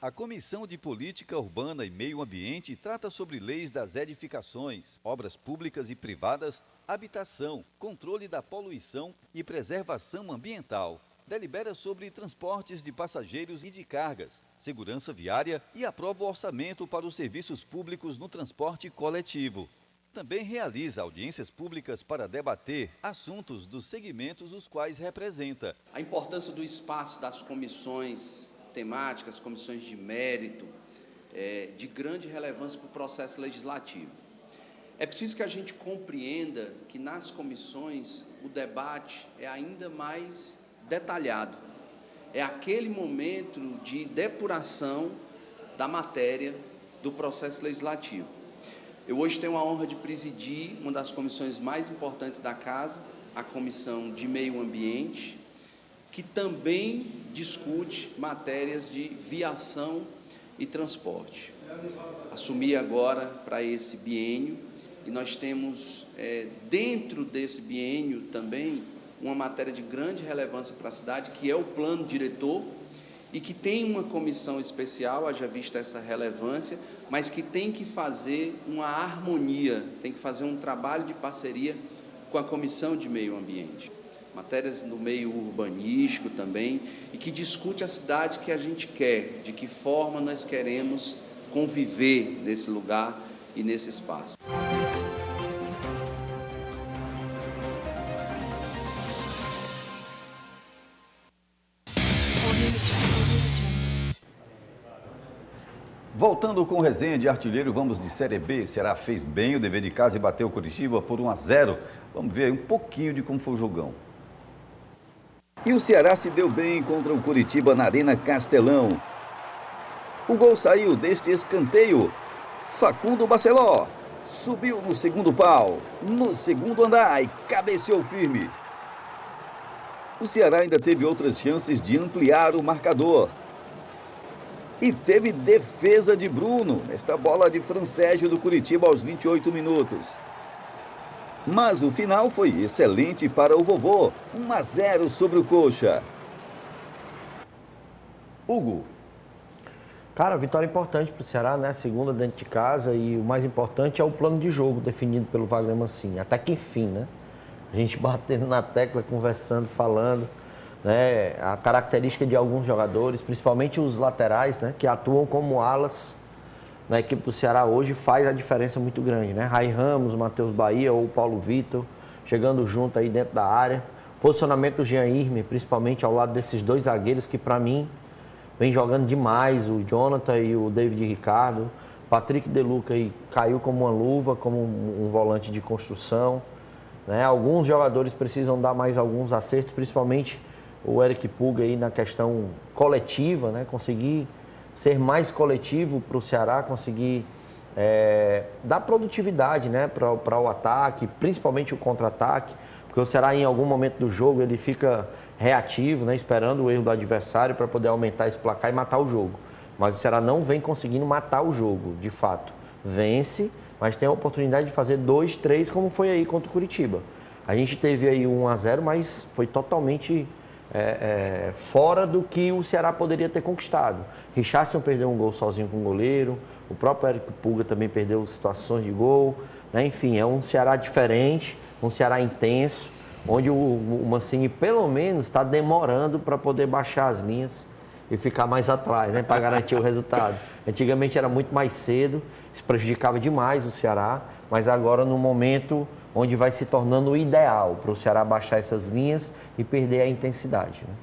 A Comissão de Política Urbana e Meio Ambiente trata sobre leis das edificações, obras públicas e privadas, habitação, controle da poluição e preservação ambiental. Delibera sobre transportes de passageiros e de cargas, segurança viária e aprova o orçamento para os serviços públicos no transporte coletivo. Também realiza audiências públicas para debater assuntos dos segmentos os quais representa. A importância do espaço das comissões temáticas, comissões de mérito, de grande relevância para o processo legislativo. É preciso que a gente compreenda que nas comissões o debate é ainda mais detalhado. É aquele momento de depuração da matéria do processo legislativo. Eu hoje tenho a honra de presidir uma das comissões mais importantes da Casa, a Comissão de Meio Ambiente, que também discute matérias de viação e transporte. Assumi agora para esse biênio e nós temos dentro desse biênio também uma matéria de grande relevância para a cidade, que é o plano diretor, e que tem uma comissão especial, haja vista essa relevância, mas que tem que fazer uma harmonia, tem que fazer um trabalho de parceria com a Comissão de Meio Ambiente. Matérias no meio urbanístico também, e que discute a cidade que a gente quer, de que forma nós queremos conviver nesse lugar e nesse espaço. Voltando com resenha de artilheiro, vamos de Série B. O Ceará fez bem o dever de casa e bateu o Curitiba por 1-0. Vamos ver aí um pouquinho de como foi o jogão. E o Ceará se deu bem contra o Curitiba na Arena Castelão. O gol saiu deste escanteio. Facundo Barceló subiu no segundo pau, no segundo andar e cabeceou firme. O Ceará ainda teve outras chances de ampliar o marcador. E teve defesa de Bruno nesta bola de Francésio do Curitiba aos 28 minutos. Mas o final foi excelente para o Vovô, 1-0 sobre o Coxa. Hugo. Cara, vitória importante para o Ceará, né? Segunda dentro de casa, e o mais importante é o plano de jogo definido pelo Wagner Mancini. Até que enfim, né? A gente batendo na tecla, conversando, falando, né? A característica de alguns jogadores, principalmente os laterais, né? Que atuam como alas na equipe do Ceará hoje, faz a diferença muito grande, né? Rai Ramos, Matheus Bahia ou Paulo Vitor, chegando junto aí dentro da área. Posicionamento do Jean Irme, principalmente ao lado desses dois zagueiros que, para mim, vem jogando demais, o Jonathan e o David Ricardo. Patrick De Luca aí caiu como uma luva, como um volante de construção. né? Alguns jogadores precisam dar mais alguns acertos, principalmente o Eric Pulga aí na questão coletiva, né? Conseguir ser mais coletivo para o Ceará, conseguir dar produtividade, né? Para o ataque, principalmente o contra-ataque, porque o Ceará em algum momento do jogo ele fica reativo, né? Esperando o erro do adversário para poder aumentar esse placar e matar o jogo. Mas o Ceará não vem conseguindo matar o jogo, de fato. Vence, mas tem a oportunidade de fazer 2, 3, como foi aí contra o Curitiba. A gente teve aí 1-0, mas foi totalmente fora do que o Ceará poderia ter conquistado. Richardson perdeu um gol sozinho com o goleiro, o próprio Eric Pulga também perdeu situações de gol, né? Enfim, é um Ceará diferente, um Ceará intenso, onde o Mancini pelo menos está demorando para poder baixar as linhas e ficar mais atrás, né? Para garantir o resultado. Antigamente era muito mais cedo, isso prejudicava demais o Ceará, mas agora no momento onde vai se tornando o ideal para o Ceará baixar essas linhas e perder a intensidade, né?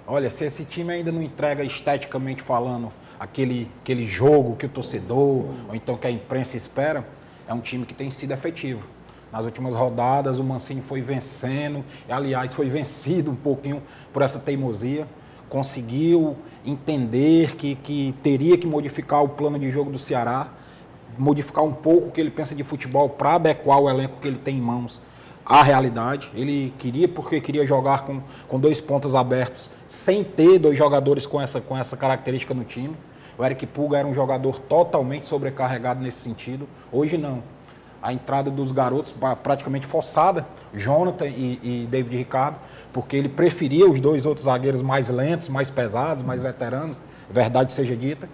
Olha, se esse time ainda não entrega esteticamente falando aquele jogo que o torcedor ou então que a imprensa espera, é um time que tem sido efetivo. Nas últimas rodadas o Mancini foi vencendo, e, aliás, foi vencido um pouquinho por essa teimosia. Conseguiu entender que teria que modificar o plano de jogo do Ceará, modificar um pouco o que ele pensa de futebol para adequar o elenco que ele tem em mãos à realidade. Ele queria jogar com 2 pontas abertos, sem ter 2 jogadores com essa característica no time. O Eric Pulga era um jogador totalmente sobrecarregado nesse sentido. Hoje não. A entrada dos garotos praticamente forçada, Jonathan e David Ricardo, porque ele preferia os 2 outros zagueiros mais lentos, mais pesados, mais veteranos, verdade seja dita,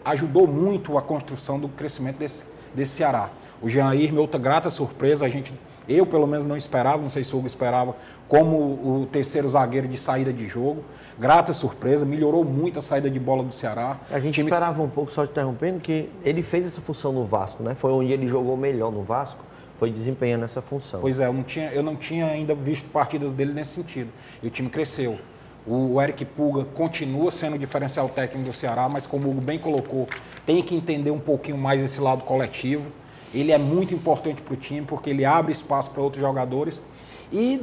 ajudou muito a construção do crescimento desse Ceará. O Jean-Irme, outra grata surpresa, eu pelo menos não esperava, não sei se o Hugo esperava, como o terceiro zagueiro de saída de jogo. Grata surpresa, melhorou muito a saída de bola do Ceará. A gente esperava um pouco, só te interrompendo, que ele fez essa função no Vasco, né? Foi onde ele jogou melhor no Vasco, foi desempenhando essa função. Pois é, eu não tinha ainda visto partidas dele nesse sentido. E o time cresceu. O Eric Pulga continua sendo o diferencial técnico do Ceará, mas como o Hugo bem colocou, tem que entender um pouquinho mais esse lado coletivo. Ele é muito importante para o time, porque ele abre espaço para outros jogadores. E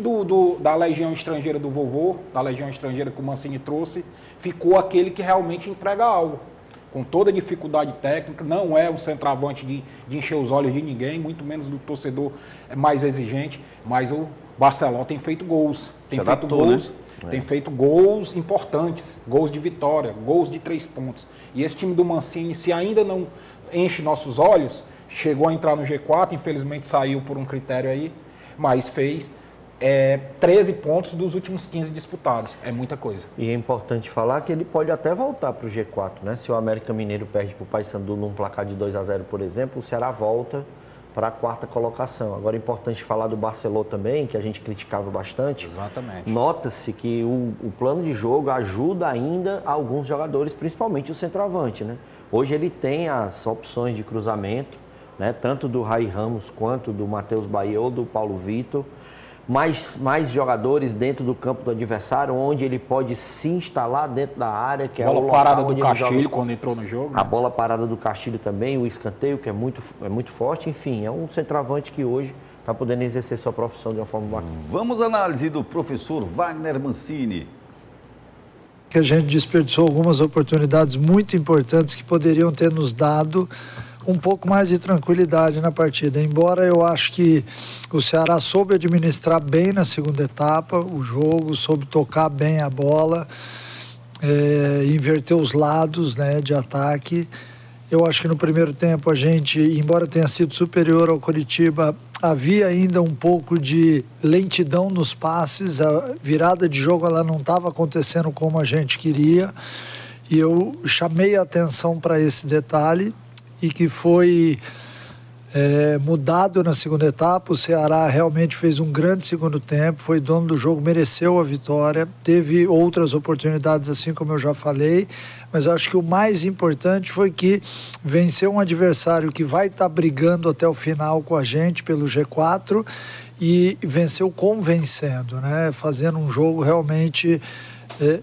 da legião estrangeira do vovô, da legião estrangeira que o Mancini trouxe, ficou aquele que realmente entrega algo. Com toda a dificuldade técnica, não é um centroavante de encher os olhos de ninguém, muito menos do torcedor mais exigente, mas o Barceló tem feito gols. Tem feito gols importantes, gols de vitória, gols de 3 pontos. E esse time do Mancini, se ainda não enche nossos olhos, chegou a entrar no G4, infelizmente saiu por um critério aí, mas fez 13 pontos dos últimos 15 disputados. É muita coisa. E é importante falar que ele pode até voltar para o G4, né? Se o América Mineiro perde para o Paysandu num placar de 2-0, por exemplo, o Ceará volta para a 4ª colocação. Agora é importante falar do Barceló também, que a gente criticava bastante. Exatamente. Nota-se que o plano de jogo ajuda ainda alguns jogadores, principalmente o centroavante, né? Hoje ele tem as opções de cruzamento, né? Tanto do Rai Ramos quanto do Matheus Bahia ou do Paulo Vitor. Mais jogadores dentro do campo do adversário, onde ele pode se instalar dentro da área, que é o local parada do Castilho quando entrou no jogo. A bola parada do Castilho também, o escanteio, que é muito forte. Enfim, é um centroavante que hoje está podendo exercer sua profissão de uma forma bacana. Vamos à análise do professor Wagner Mancini. Que a gente desperdiçou algumas oportunidades muito importantes que poderiam ter nos dado um pouco mais de tranquilidade na partida. Embora eu acho que o Ceará soube administrar bem na segunda etapa o jogo, soube tocar bem a bola, inverter os lados, né, de ataque. Eu acho que no primeiro tempo a gente, embora tenha sido superior ao Coritiba, havia ainda um pouco de lentidão nos passes, a virada de jogo ela não estava acontecendo como a gente queria, e eu chamei a atenção para esse detalhe, e que foi mudado na segunda etapa. O Ceará realmente fez um grande segundo tempo, foi dono do jogo, mereceu a vitória, teve outras oportunidades, assim como eu já falei, mas acho que o mais importante foi que venceu um adversário que vai estar brigando até o final com a gente pelo G4 e venceu convencendo, né? Fazendo um jogo realmente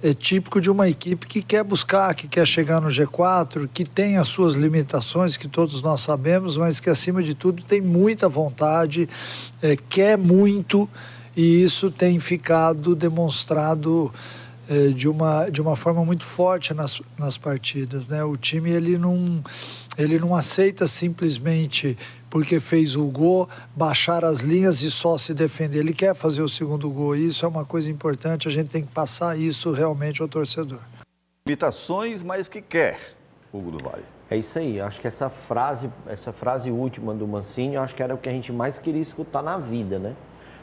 é típico de uma equipe que quer buscar, que quer chegar no G4, que tem as suas limitações, que todos nós sabemos, mas que acima de tudo tem muita vontade, quer muito, e isso tem ficado demonstrado de uma forma muito forte nas partidas, né? O time ele não aceita simplesmente porque fez o gol, baixar as linhas e só se defender. Ele quer fazer o segundo gol, e isso é uma coisa importante, a gente tem que passar isso realmente ao torcedor. Limitações, mas que quer, Hugo do Vale. É isso aí, acho que essa frase última do Mancini, eu acho que era o que a gente mais queria escutar na vida, né?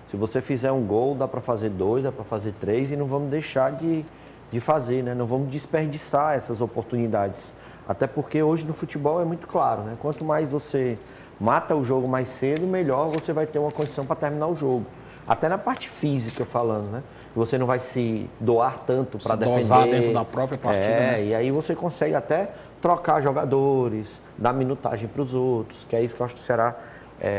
Se você fizer um gol, dá para fazer 2, dá para fazer 3 e não vamos deixar de fazer, né? Não vamos desperdiçar essas oportunidades. Até porque hoje no futebol é muito claro, né? Quanto mais você mata o jogo mais cedo, melhor você vai ter uma condição para terminar o jogo. Até na parte física falando, né? Você não vai se doar tanto para defender. Dosar dentro da própria partida, né? E aí você consegue até trocar jogadores, dar minutagem para os outros, que é isso que eu acho que o Ceará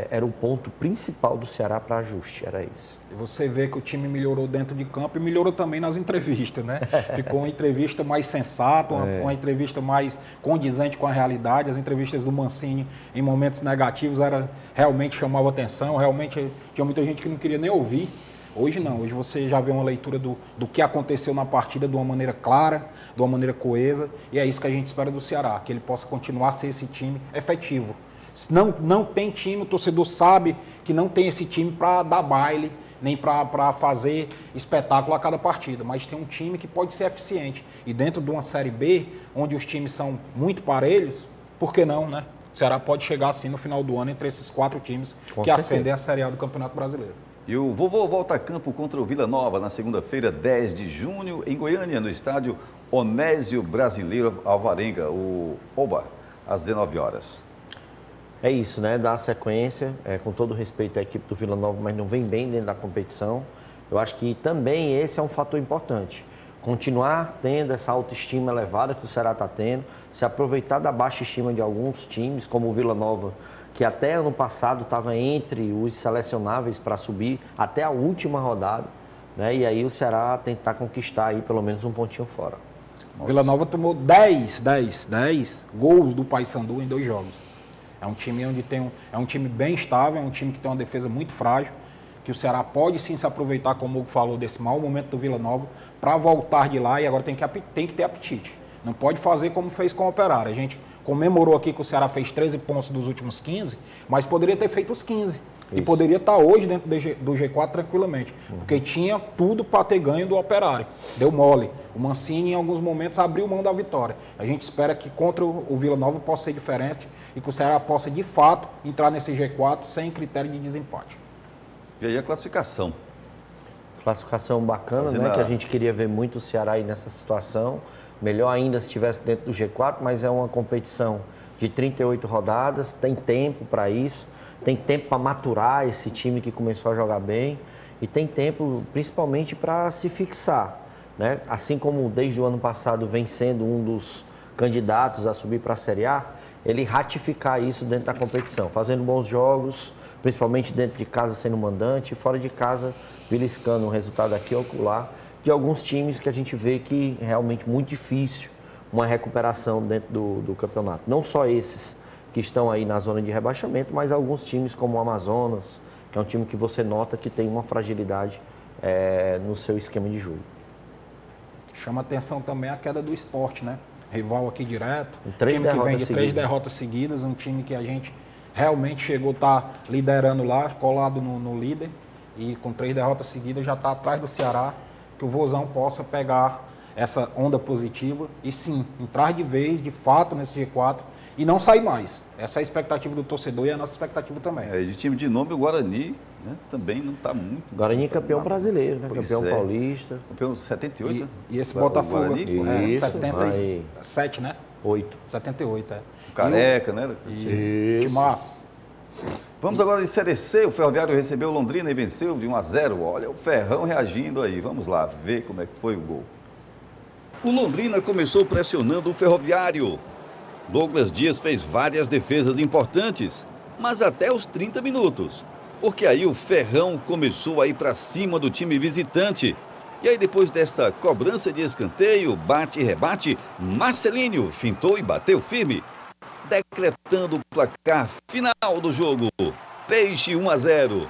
era o ponto principal do Ceará para ajuste, era isso. E você vê que o time melhorou dentro de campo e melhorou também nas entrevistas, né? Ficou uma entrevista mais sensata, uma entrevista mais condizente com a realidade. As entrevistas do Mancini em momentos negativos realmente chamavam atenção, realmente tinha muita gente que não queria nem ouvir. Hoje não, hoje você já vê uma leitura do que aconteceu na partida de uma maneira clara, de uma maneira coesa, e é isso que a gente espera do Ceará, que ele possa continuar a ser esse time efetivo. Se não tem time, o torcedor sabe que não tem esse time para dar baile, nem para fazer espetáculo a cada partida, mas tem um time que pode ser eficiente. E dentro de uma Série B, onde os times são muito parelhos, por que não, né? O Ceará pode chegar assim no final do ano entre esses 4 times que ascendem a Série A do Campeonato Brasileiro. E o Vovô volta a campo contra o Vila Nova na segunda-feira, 10 de junho, em Goiânia, no estádio Onésio Brasileiro Alvarenga, o Oba, às 19 horas. É isso, né? Dar sequência, com todo respeito à equipe do Vila Nova, mas não vem bem dentro da competição. Eu acho que também esse é um fator importante. Continuar tendo essa autoestima elevada que o Ceará está tendo, se aproveitar da baixa estima de alguns times, como o Vila Nova, que até ano passado estava entre os selecionáveis para subir até a última rodada, né? E aí o Ceará tentar conquistar aí pelo menos um pontinho fora. O Vila Nova tomou 10 gols do Paysandu em 2 jogos. É um time onde é um time bem estável, é um time que tem uma defesa muito frágil, que o Ceará pode sim se aproveitar, como o Hugo falou, desse mau momento do Vila Nova, para voltar de lá, e agora tem que ter apetite. Não pode fazer como fez com o Operário. A gente comemorou aqui que o Ceará fez 13 pontos dos últimos 15, mas poderia ter feito os 15. Isso. E poderia estar hoje dentro do G4 tranquilamente, porque tinha tudo para ter ganho do Operário. Deu mole. O Mancini, em alguns momentos, abriu mão da vitória. A gente espera que contra o Vila Nova possa ser diferente e que o Ceará possa, de fato, entrar nesse G4 sem critério de desempate. E aí a classificação? Classificação bacana, né? Que a gente queria ver muito o Ceará aí nessa situação. Melhor ainda se estivesse dentro do G4, mas é uma competição de 38 rodadas, tem tempo para isso, tem tempo para maturar esse time que começou a jogar bem e tem tempo principalmente para se fixar, né? Assim como desde o ano passado vem sendo um dos candidatos a subir para a Série A, ele ratificar isso dentro da competição, fazendo bons jogos, principalmente dentro de casa sendo mandante e fora de casa beliscando um resultado aqui ou lá, de alguns times que a gente vê que é realmente muito difícil uma recuperação dentro do campeonato. Não só esses que estão aí na zona de rebaixamento, mas alguns times como o Amazonas, que é um time que você nota que tem uma fragilidade no seu esquema de jogo. Chama atenção também a queda do Sport, né? Rival aqui direto, time que vem de 3 derrotas seguidas, um time que a gente realmente chegou a estar liderando lá, colado no líder, e com 3 derrotas seguidas já está atrás do Ceará, que o Vozão possa pegar essa onda positiva e sim, entrar de vez, de fato, nesse G4 e não sair mais. Essa é a expectativa do torcedor e a nossa expectativa também. De time de nome, o Guarani, né, também não está muito... Guarani é campeão brasileiro, né? Campeão paulista. Campeão 78, e esse Botafogo, 77, né? 8. 78, Careca, né? Isso. Timaço. Vamos agora de Série C, o Ferroviário recebeu o Londrina e venceu de 1-0. Olha o Ferrão reagindo aí, vamos lá ver como é que foi o gol. O Londrina começou pressionando o Ferroviário. Douglas Dias fez várias defesas importantes, mas até os 30 minutos. Porque aí o Ferrão começou a ir para cima do time visitante. E aí, depois desta cobrança de escanteio, bate e rebate, Marcelinho fintou e bateu firme, decretando o placar final do jogo. Peixe 1-0.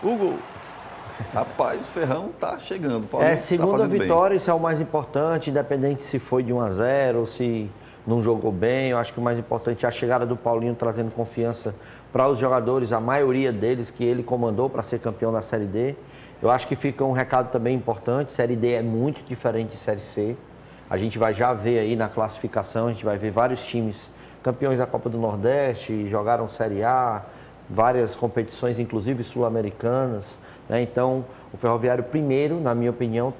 Hugo, rapaz, o Ferrão tá chegando. Segunda vitória, isso é o mais importante, independente se foi de 1-0 ou se não jogou bem. Eu acho que o mais importante é a chegada do Paulinho trazendo confiança para os jogadores, a maioria deles que ele comandou para ser campeão da Série D. Eu acho que fica um recado também importante, Série D é muito diferente de Série C. A gente vai já ver aí na classificação, a gente vai ver vários times campeões da Copa do Nordeste, jogaram Série A, várias competições, inclusive sul-americanas, né? Então, o Ferroviário primeiro, na minha opinião,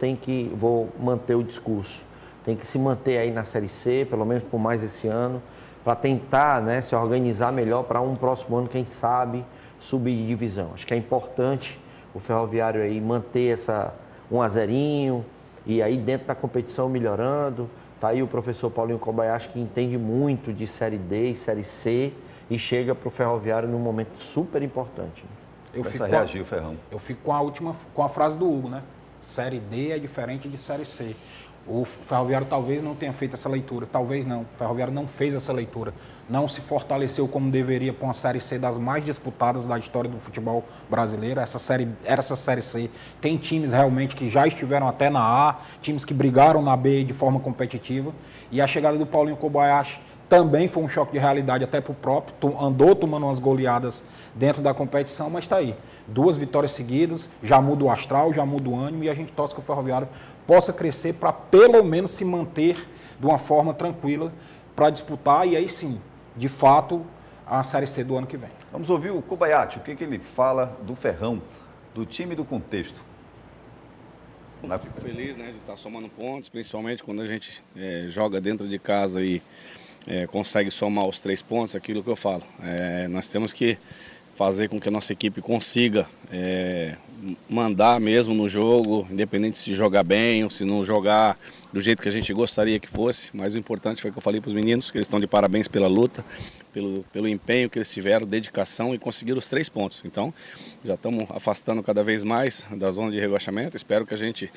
vou manter o discurso, tem que se manter aí na Série C, pelo menos por mais esse ano, para tentar, né, se organizar melhor para um próximo ano, quem sabe, subir de divisão. Acho que é importante o Ferroviário aí manter essa 1-0 e aí dentro da competição melhorando. Tá aí o professor Paulinho Kobayashi, que entende muito de Série D e Série C e chega para o Ferroviário num momento super importante. Reagir o Ferrão. Eu fico com a frase do Hugo, né? Série D é diferente de Série C. O Ferroviário talvez não tenha feito essa leitura, talvez não. O Ferroviário não fez essa leitura, não se fortaleceu como deveria para uma Série C das mais disputadas da história do futebol brasileiro. Essa Série C tem times realmente que já estiveram até na A, times que brigaram na B de forma competitiva. E a chegada do Paulinho Kobayashi também foi um choque de realidade até para o próprio, andou tomando umas goleadas dentro da competição, mas está aí. 2 vitórias seguidas, já muda o astral, já muda o ânimo e a gente torce que o Ferroviário possa crescer para pelo menos se manter de uma forma tranquila para disputar e aí sim, de fato, a Série C do ano que vem. Vamos ouvir o Kobayashi, o que ele fala do Ferrão, do time e do contexto. Fico feliz, né, de estar somando pontos, principalmente quando a gente joga dentro de casa e consegue somar os 3 pontos, aquilo que eu falo. Nós temos que fazer com que a nossa equipe consiga mandar mesmo no jogo, independente se jogar bem ou se não jogar do jeito que a gente gostaria que fosse. Mas o importante foi o que eu falei para os meninos, que eles estão de parabéns pela luta, pelo empenho que eles tiveram, dedicação e conseguiram os 3 pontos. Então, já estamos afastando cada vez mais da zona de rebaixamento. Espero que a gente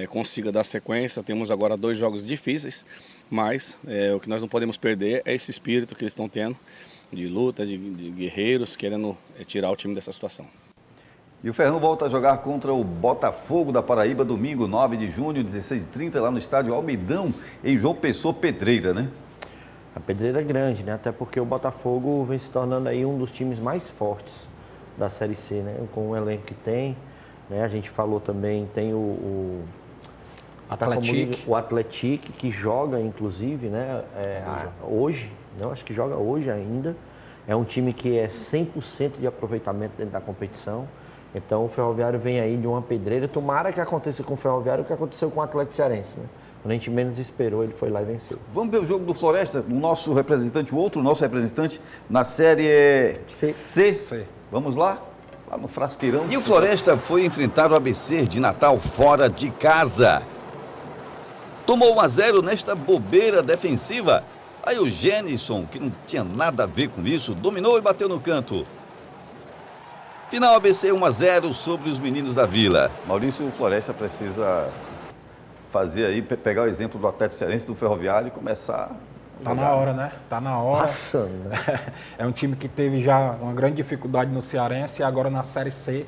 consiga dar sequência. Temos agora 2 jogos difíceis, mas o que nós não podemos perder é esse espírito que eles estão tendo de luta, de guerreiros, querendo tirar o time dessa situação. E o Ferrão volta a jogar contra o Botafogo da Paraíba, domingo 9 de junho, 16h30, lá no estádio Almeidão, em João Pessoa, Pedreira, né? A Pedreira é grande, né? Até porque o Botafogo vem se tornando aí um dos times mais fortes da Série C, né? Com o elenco que tem, né? A gente falou também, tem o Atlético, que joga, inclusive, né? Hoje, não, acho que joga hoje ainda. É um time que é 100% de aproveitamento dentro da competição. Então, o Ferroviário vem aí de uma pedreira. Tomara que aconteça com o Ferroviário o que aconteceu com o Atlético Cearense, né? Quando a gente menos esperou, ele foi lá e venceu. Vamos ver o jogo do Floresta, o nosso representante, o outro nosso representante na Série C. Vamos lá? Lá no Frasqueirão. E o Floresta foi enfrentar o ABC de Natal fora de casa. Tomou 1-0 nesta bobeira defensiva. Aí o Genison, que não tinha nada a ver com isso, dominou e bateu no canto. Final ABC 1-0 sobre os meninos da Vila. Maurício, o Floresta precisa fazer aí, pegar o exemplo do Atlético Cearense, do Ferroviário e começar a Tá na hora, né? Tá na hora. Passando, né? É um time que teve já uma grande dificuldade no Cearense e agora na Série C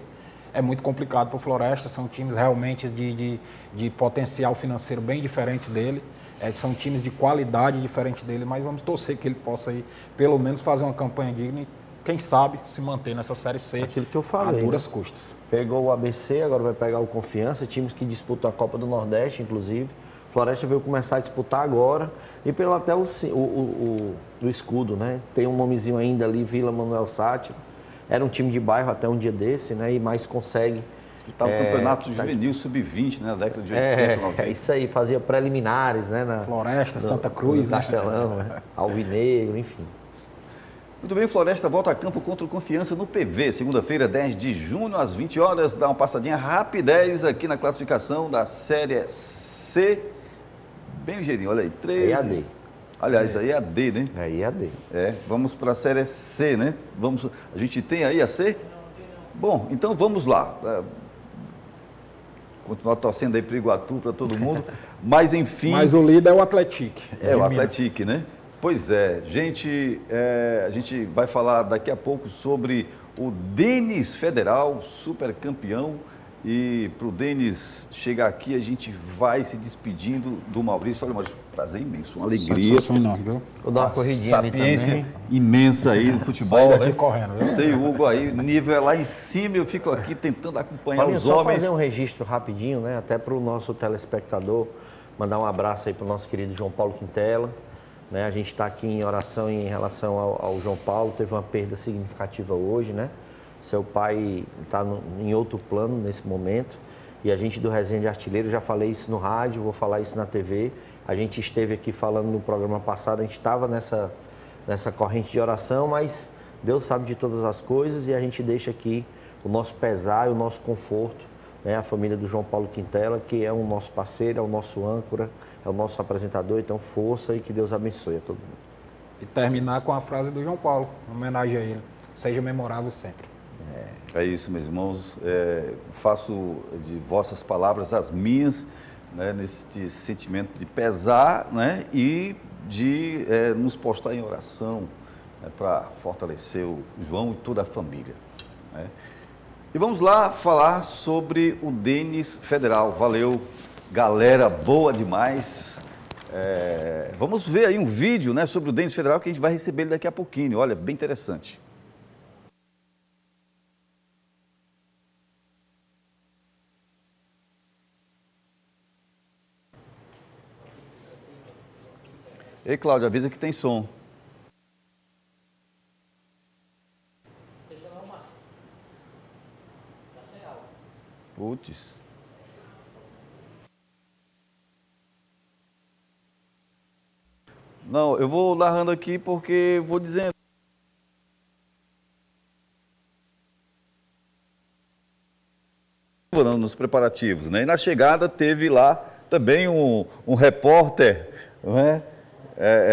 é muito complicado para o Floresta. São times realmente de potencial financeiro bem diferentes dele. São times de qualidade diferente dele, mas vamos torcer que ele possa aí, pelo menos fazer uma campanha digna e, quem sabe, se manter nessa Série C. Aquilo que eu falei, a duras né? custas. Pegou o ABC, agora vai pegar o Confiança, times que disputam a Copa do Nordeste, inclusive. O Floresta veio começar a disputar agora e pelo até o escudo, né? Tem um nomezinho ainda ali, Vila Manuel Sátiro. Era um time de bairro até um dia desse, né? E mais consegue... Disputava o campeonato juvenil sub-20, né? Na década de 80, 90. É isso aí, fazia preliminares, né? Floresta, Santa Cruz, Castelão, né? Alvinegro, enfim. Muito bem, Floresta volta a campo contra o Confiança no PV, segunda-feira, 10 de junho, às 20 horas. Dá uma passadinha rapidez aqui na classificação da Série C. Bem ligeirinho, olha aí, 13. É AD. Aliás, aí é AD, né? É AD. Vamos para a Série C, né? A gente tem aí a C? Bom, então vamos lá. continuar torcendo aí para o Iguatu, para todo mundo. Mas, enfim... Mas o líder é o Atlético. É, o Atlético, né? Pois é. Gente, a gente vai falar daqui a pouco sobre o Denis Federal, super campeão. E para o Denis chegar aqui, a gente vai se despedindo do Maurício. Olha, Maurício, prazer imenso, uma alegria. Satisfação enorme, viu? Vou dar uma corridinha ali também. Sapiência imensa aí no futebol. Sai daqui né? correndo, viu? Sei, Hugo, aí, nível é lá em cima, eu fico aqui tentando acompanhar Paulinho, os só homens. fazer um registro rapidinho, né? Até para o nosso telespectador, mandar um abraço aí para o nosso querido João Paulo Quintela. Né? A gente está aqui em oração em relação ao João Paulo, teve uma perda significativa hoje, né? Seu pai está em outro plano nesse momento. E a gente do Resenha de Artilheiro, já falei isso no rádio, vou falar isso na TV. A gente esteve aqui falando no programa passado, a gente estava nessa corrente de oração, mas Deus sabe de todas as coisas e a gente deixa aqui o nosso pesar e o nosso conforto, né? A família do João Paulo Quintela, que é o nosso parceiro, é o nosso âncora, é o nosso apresentador, então força e que Deus abençoe a todo mundo. E terminar com a frase do João Paulo, em homenagem a ele. Seja memorável sempre. É isso, meus irmãos. Faço de vossas palavras as minhas, né, nesse sentimento de pesar, né, e de nos postar em oração, né, para fortalecer o João e toda a família. Né. E vamos lá falar sobre o Denis Federal. Valeu, galera, boa demais. Vamos ver aí um vídeo, né, sobre o Denis Federal que a gente vai receber ele daqui a pouquinho. Olha, bem interessante. Ei, Cláudio, avisa que tem som. Putz. Não, eu vou narrando aqui porque vou dizendo. Nos preparativos, né? E na chegada teve lá também um repórter, não é?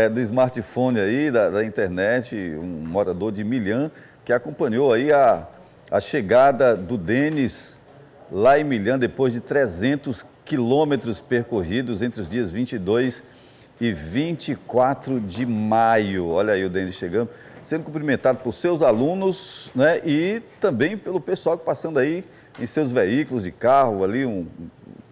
Do smartphone aí, da internet, um morador de Milhã, que acompanhou aí a chegada do Denis lá em Milhã, depois de 300 quilômetros percorridos entre os dias 22 e 24 de maio. Olha aí o Denis chegando, sendo cumprimentado por seus alunos, né, e também pelo pessoal passando aí em seus veículos de carro, ali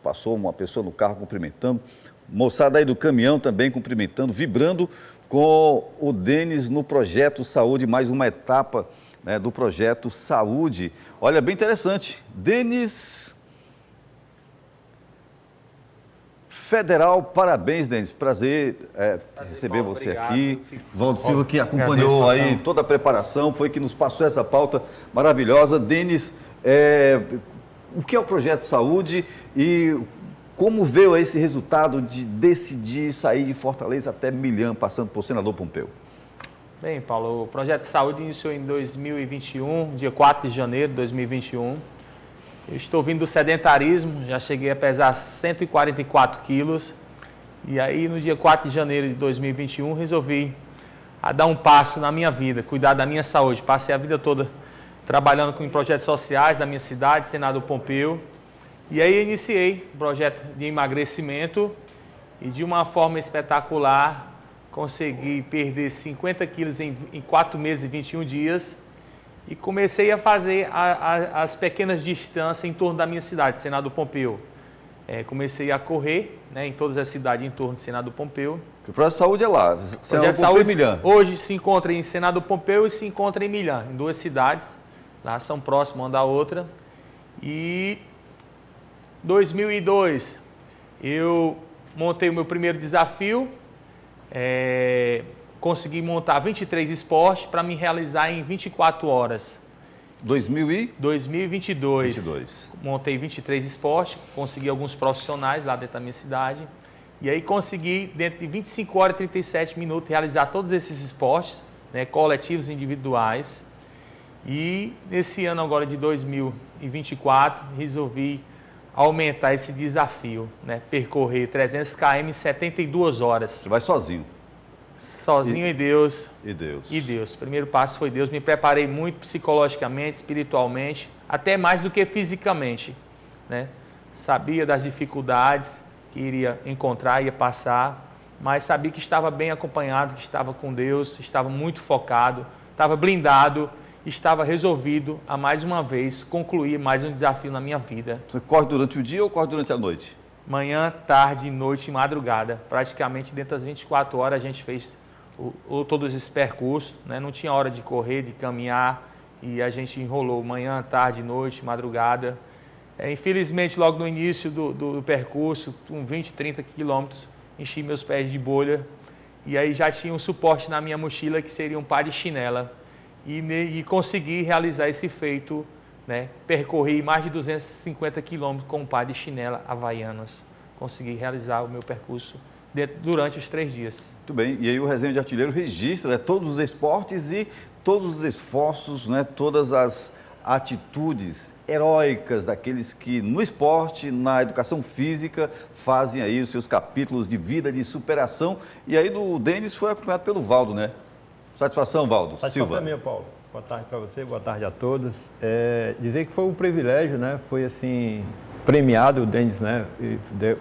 passou uma pessoa no carro cumprimentando, moçada aí do caminhão também cumprimentando, vibrando com o Denis no Projeto Saúde, mais uma etapa, né, do Projeto Saúde. Olha, bem interessante. Denis Federal, parabéns, Denis. Prazer receber Paulo, você obrigado. Aqui. Valdo Silva, que acompanhou aí toda a preparação, foi que nos passou essa pauta maravilhosa. Denis, o que é o Projeto Saúde e como veio esse resultado de decidir sair de Fortaleza até Milhã, passando por Senador Pompeu? Bem, Paulo, o Projeto Saúde iniciou em 2021, dia 4 de janeiro de 2021. Eu estou vindo do sedentarismo, já cheguei a pesar 144 quilos. E aí, no dia 4 de janeiro de 2021, resolvi dar um passo na minha vida, cuidar da minha saúde. Passei a vida toda trabalhando em projetos sociais da minha cidade, Senador Pompeu. E aí eu iniciei um projeto de emagrecimento e de uma forma espetacular consegui perder 50 quilos em 4 meses e 21 dias e comecei a fazer as pequenas distâncias em torno da minha cidade, Senador Pompeu. Comecei a correr, né, em todas as cidades em torno de Senador Pompeu. O Projeto de Saúde é lá, Senador Pompeu e Milhã. Hoje se encontra em Senador Pompeu e se encontra em Milhã, em 2 cidades, lá são próximas uma da outra. E 2002, eu montei o meu primeiro desafio, consegui montar 23 esportes para me realizar em 24 horas. 2022. Montei 23 esportes, consegui alguns profissionais lá dentro da minha cidade, e aí consegui, dentro de 25 horas e 37 minutos, realizar todos esses esportes, né, coletivos e individuais. E nesse ano agora de 2024, resolvi aumentar esse desafio, né? Percorrer 300 km em 72 horas. Você vai sozinho? Sozinho e Deus. E Deus. E Deus. O primeiro passo foi Deus. Me preparei muito psicologicamente, espiritualmente, até mais do que fisicamente, né? sabia das dificuldades que iria encontrar, ia passar, mas sabia que estava bem acompanhado, que estava com Deus, estava muito focado, estava blindado, estava resolvido a mais uma vez concluir mais um desafio na minha vida. Você corre durante o dia ou corre durante a noite? Manhã, tarde, noite e madrugada. Praticamente dentro das 24 horas a gente fez todos esses percursos, né? Não tinha hora de correr, de caminhar, e a gente enrolou manhã, tarde, noite, madrugada. Infelizmente, logo no início do percurso, com 20, 30 quilômetros, enchi meus pés de bolha, e aí já tinha um suporte na minha mochila que seria um par de chinela, e consegui realizar esse feito, né? Percorri mais de 250 quilômetros com um par de chinela havaianas. Consegui realizar o meu percurso durante os 3 dias. Muito bem, e aí o Resenha de Artilheiro registra, né, todos os esportes e todos os esforços, né, todas as atitudes heróicas daqueles que no esporte, na educação física, fazem aí os seus capítulos de vida, de superação. E aí do Denis foi acompanhado pelo Valdo, né? Satisfação, Valdo. Satisfação Silva. minha, Paulo. Boa tarde para você, boa tarde a todos. Dizer que foi um privilégio, né? Foi assim, premiado o Denis, né?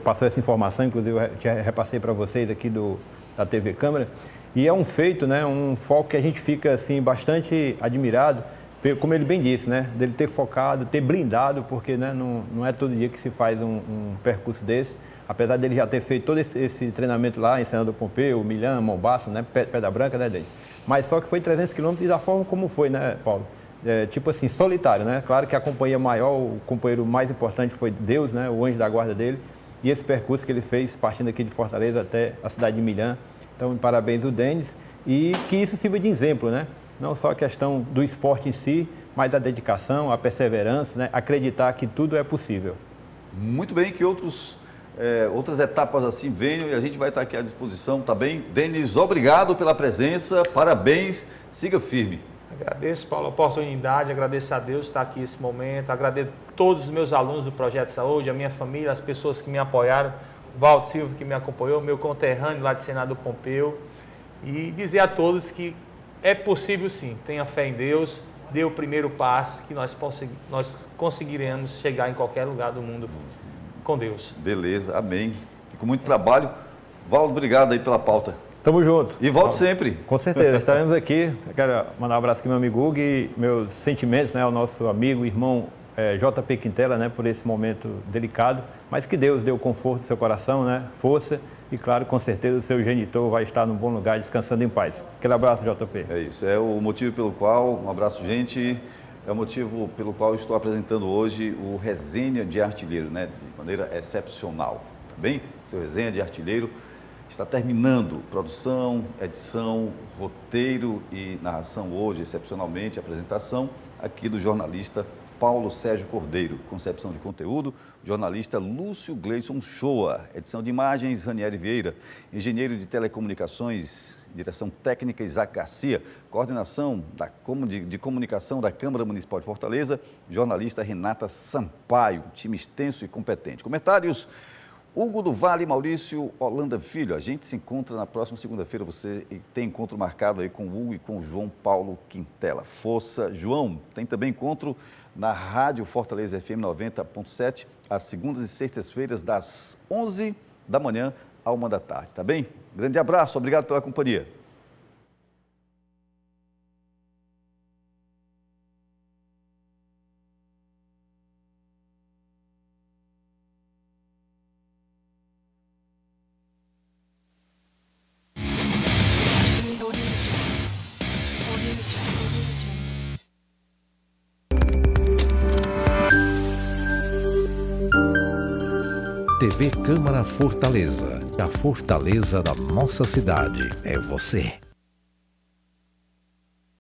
Passou essa informação, inclusive eu já repassei para vocês aqui da TV Câmara. E é um feito, né? Um foco que a gente fica assim bastante admirado, como ele bem disse, né? Dele ter focado, ter blindado, porque, né, não é todo dia que se faz um percurso desse. Apesar dele já ter feito todo esse treinamento lá em Senador Pompeu, Milhã, Mombaço, né? Pedra Branca, né, Denis? Mas só que foi 300 quilômetros e da forma como foi, né, Paulo? Tipo assim, solitário, né? Claro que a companhia maior, o companheiro mais importante foi Deus, né? O anjo da guarda dele. E esse percurso que ele fez, partindo aqui de Fortaleza até a cidade de Milhã. Então, parabéns ao Denis. E que isso sirva de exemplo, né? Não só a questão do esporte em si, mas a dedicação, a perseverança, né? Acreditar que tudo é possível. Muito bem, que outras etapas assim venham e a gente vai estar aqui à disposição, tá bem? Denis, obrigado pela presença, parabéns, siga firme. Agradeço, Paulo, a oportunidade, agradeço a Deus estar aqui nesse momento, agradeço a todos os meus alunos do Projeto Saúde, a minha família, as pessoas que me apoiaram, o Valdo Silva que me acompanhou, meu conterrâneo lá de Senador Pompeu, e dizer a todos que é possível sim, tenha fé em Deus, dê o primeiro passo, que nós conseguiremos chegar em qualquer lugar do mundo com Deus. Beleza, amém. E com muito trabalho. Valdo, obrigado aí pela pauta. Tamo junto. E volte sempre. Com certeza, estaremos aqui. Eu quero mandar um abraço aqui ao meu amigo Hugo e meus sentimentos, né, ao nosso amigo, irmão JP Quintela, né, por esse momento delicado, mas que Deus dê o conforto do seu coração, né, força e, claro, com certeza o seu genitor vai estar num bom lugar, descansando em paz. Aquele abraço, JP. É isso, é o motivo pelo qual, um abraço, gente, é o motivo pelo qual eu estou apresentando hoje o Resenha de Artilheiro, né, de maneira excepcional, tá bem? Seu Resenha de Artilheiro está terminando produção, edição, roteiro e narração hoje, excepcionalmente, apresentação aqui do jornalista Paulo Sérgio Cordeiro, concepção de conteúdo, jornalista Lúcio Gleison Shoa, edição de imagens Ranieri Vieira, engenheiro de telecomunicações, direção técnica Isaac Garcia, coordenação de comunicação da Câmara Municipal de Fortaleza, jornalista Renata Sampaio, time extenso e competente. Comentários, Hugo do Vale, Maurício Holanda Filho. A gente se encontra na próxima segunda-feira. Você tem encontro marcado aí com o Hugo e com o João Paulo Quintela. Força, João. Tem também encontro na Rádio Fortaleza FM 90.7, às segundas e sextas-feiras, das 11 da manhã à 1 da tarde. Tá bem? Grande abraço, obrigado pela companhia. TV Câmara Fortaleza, a fortaleza da nossa cidade é você.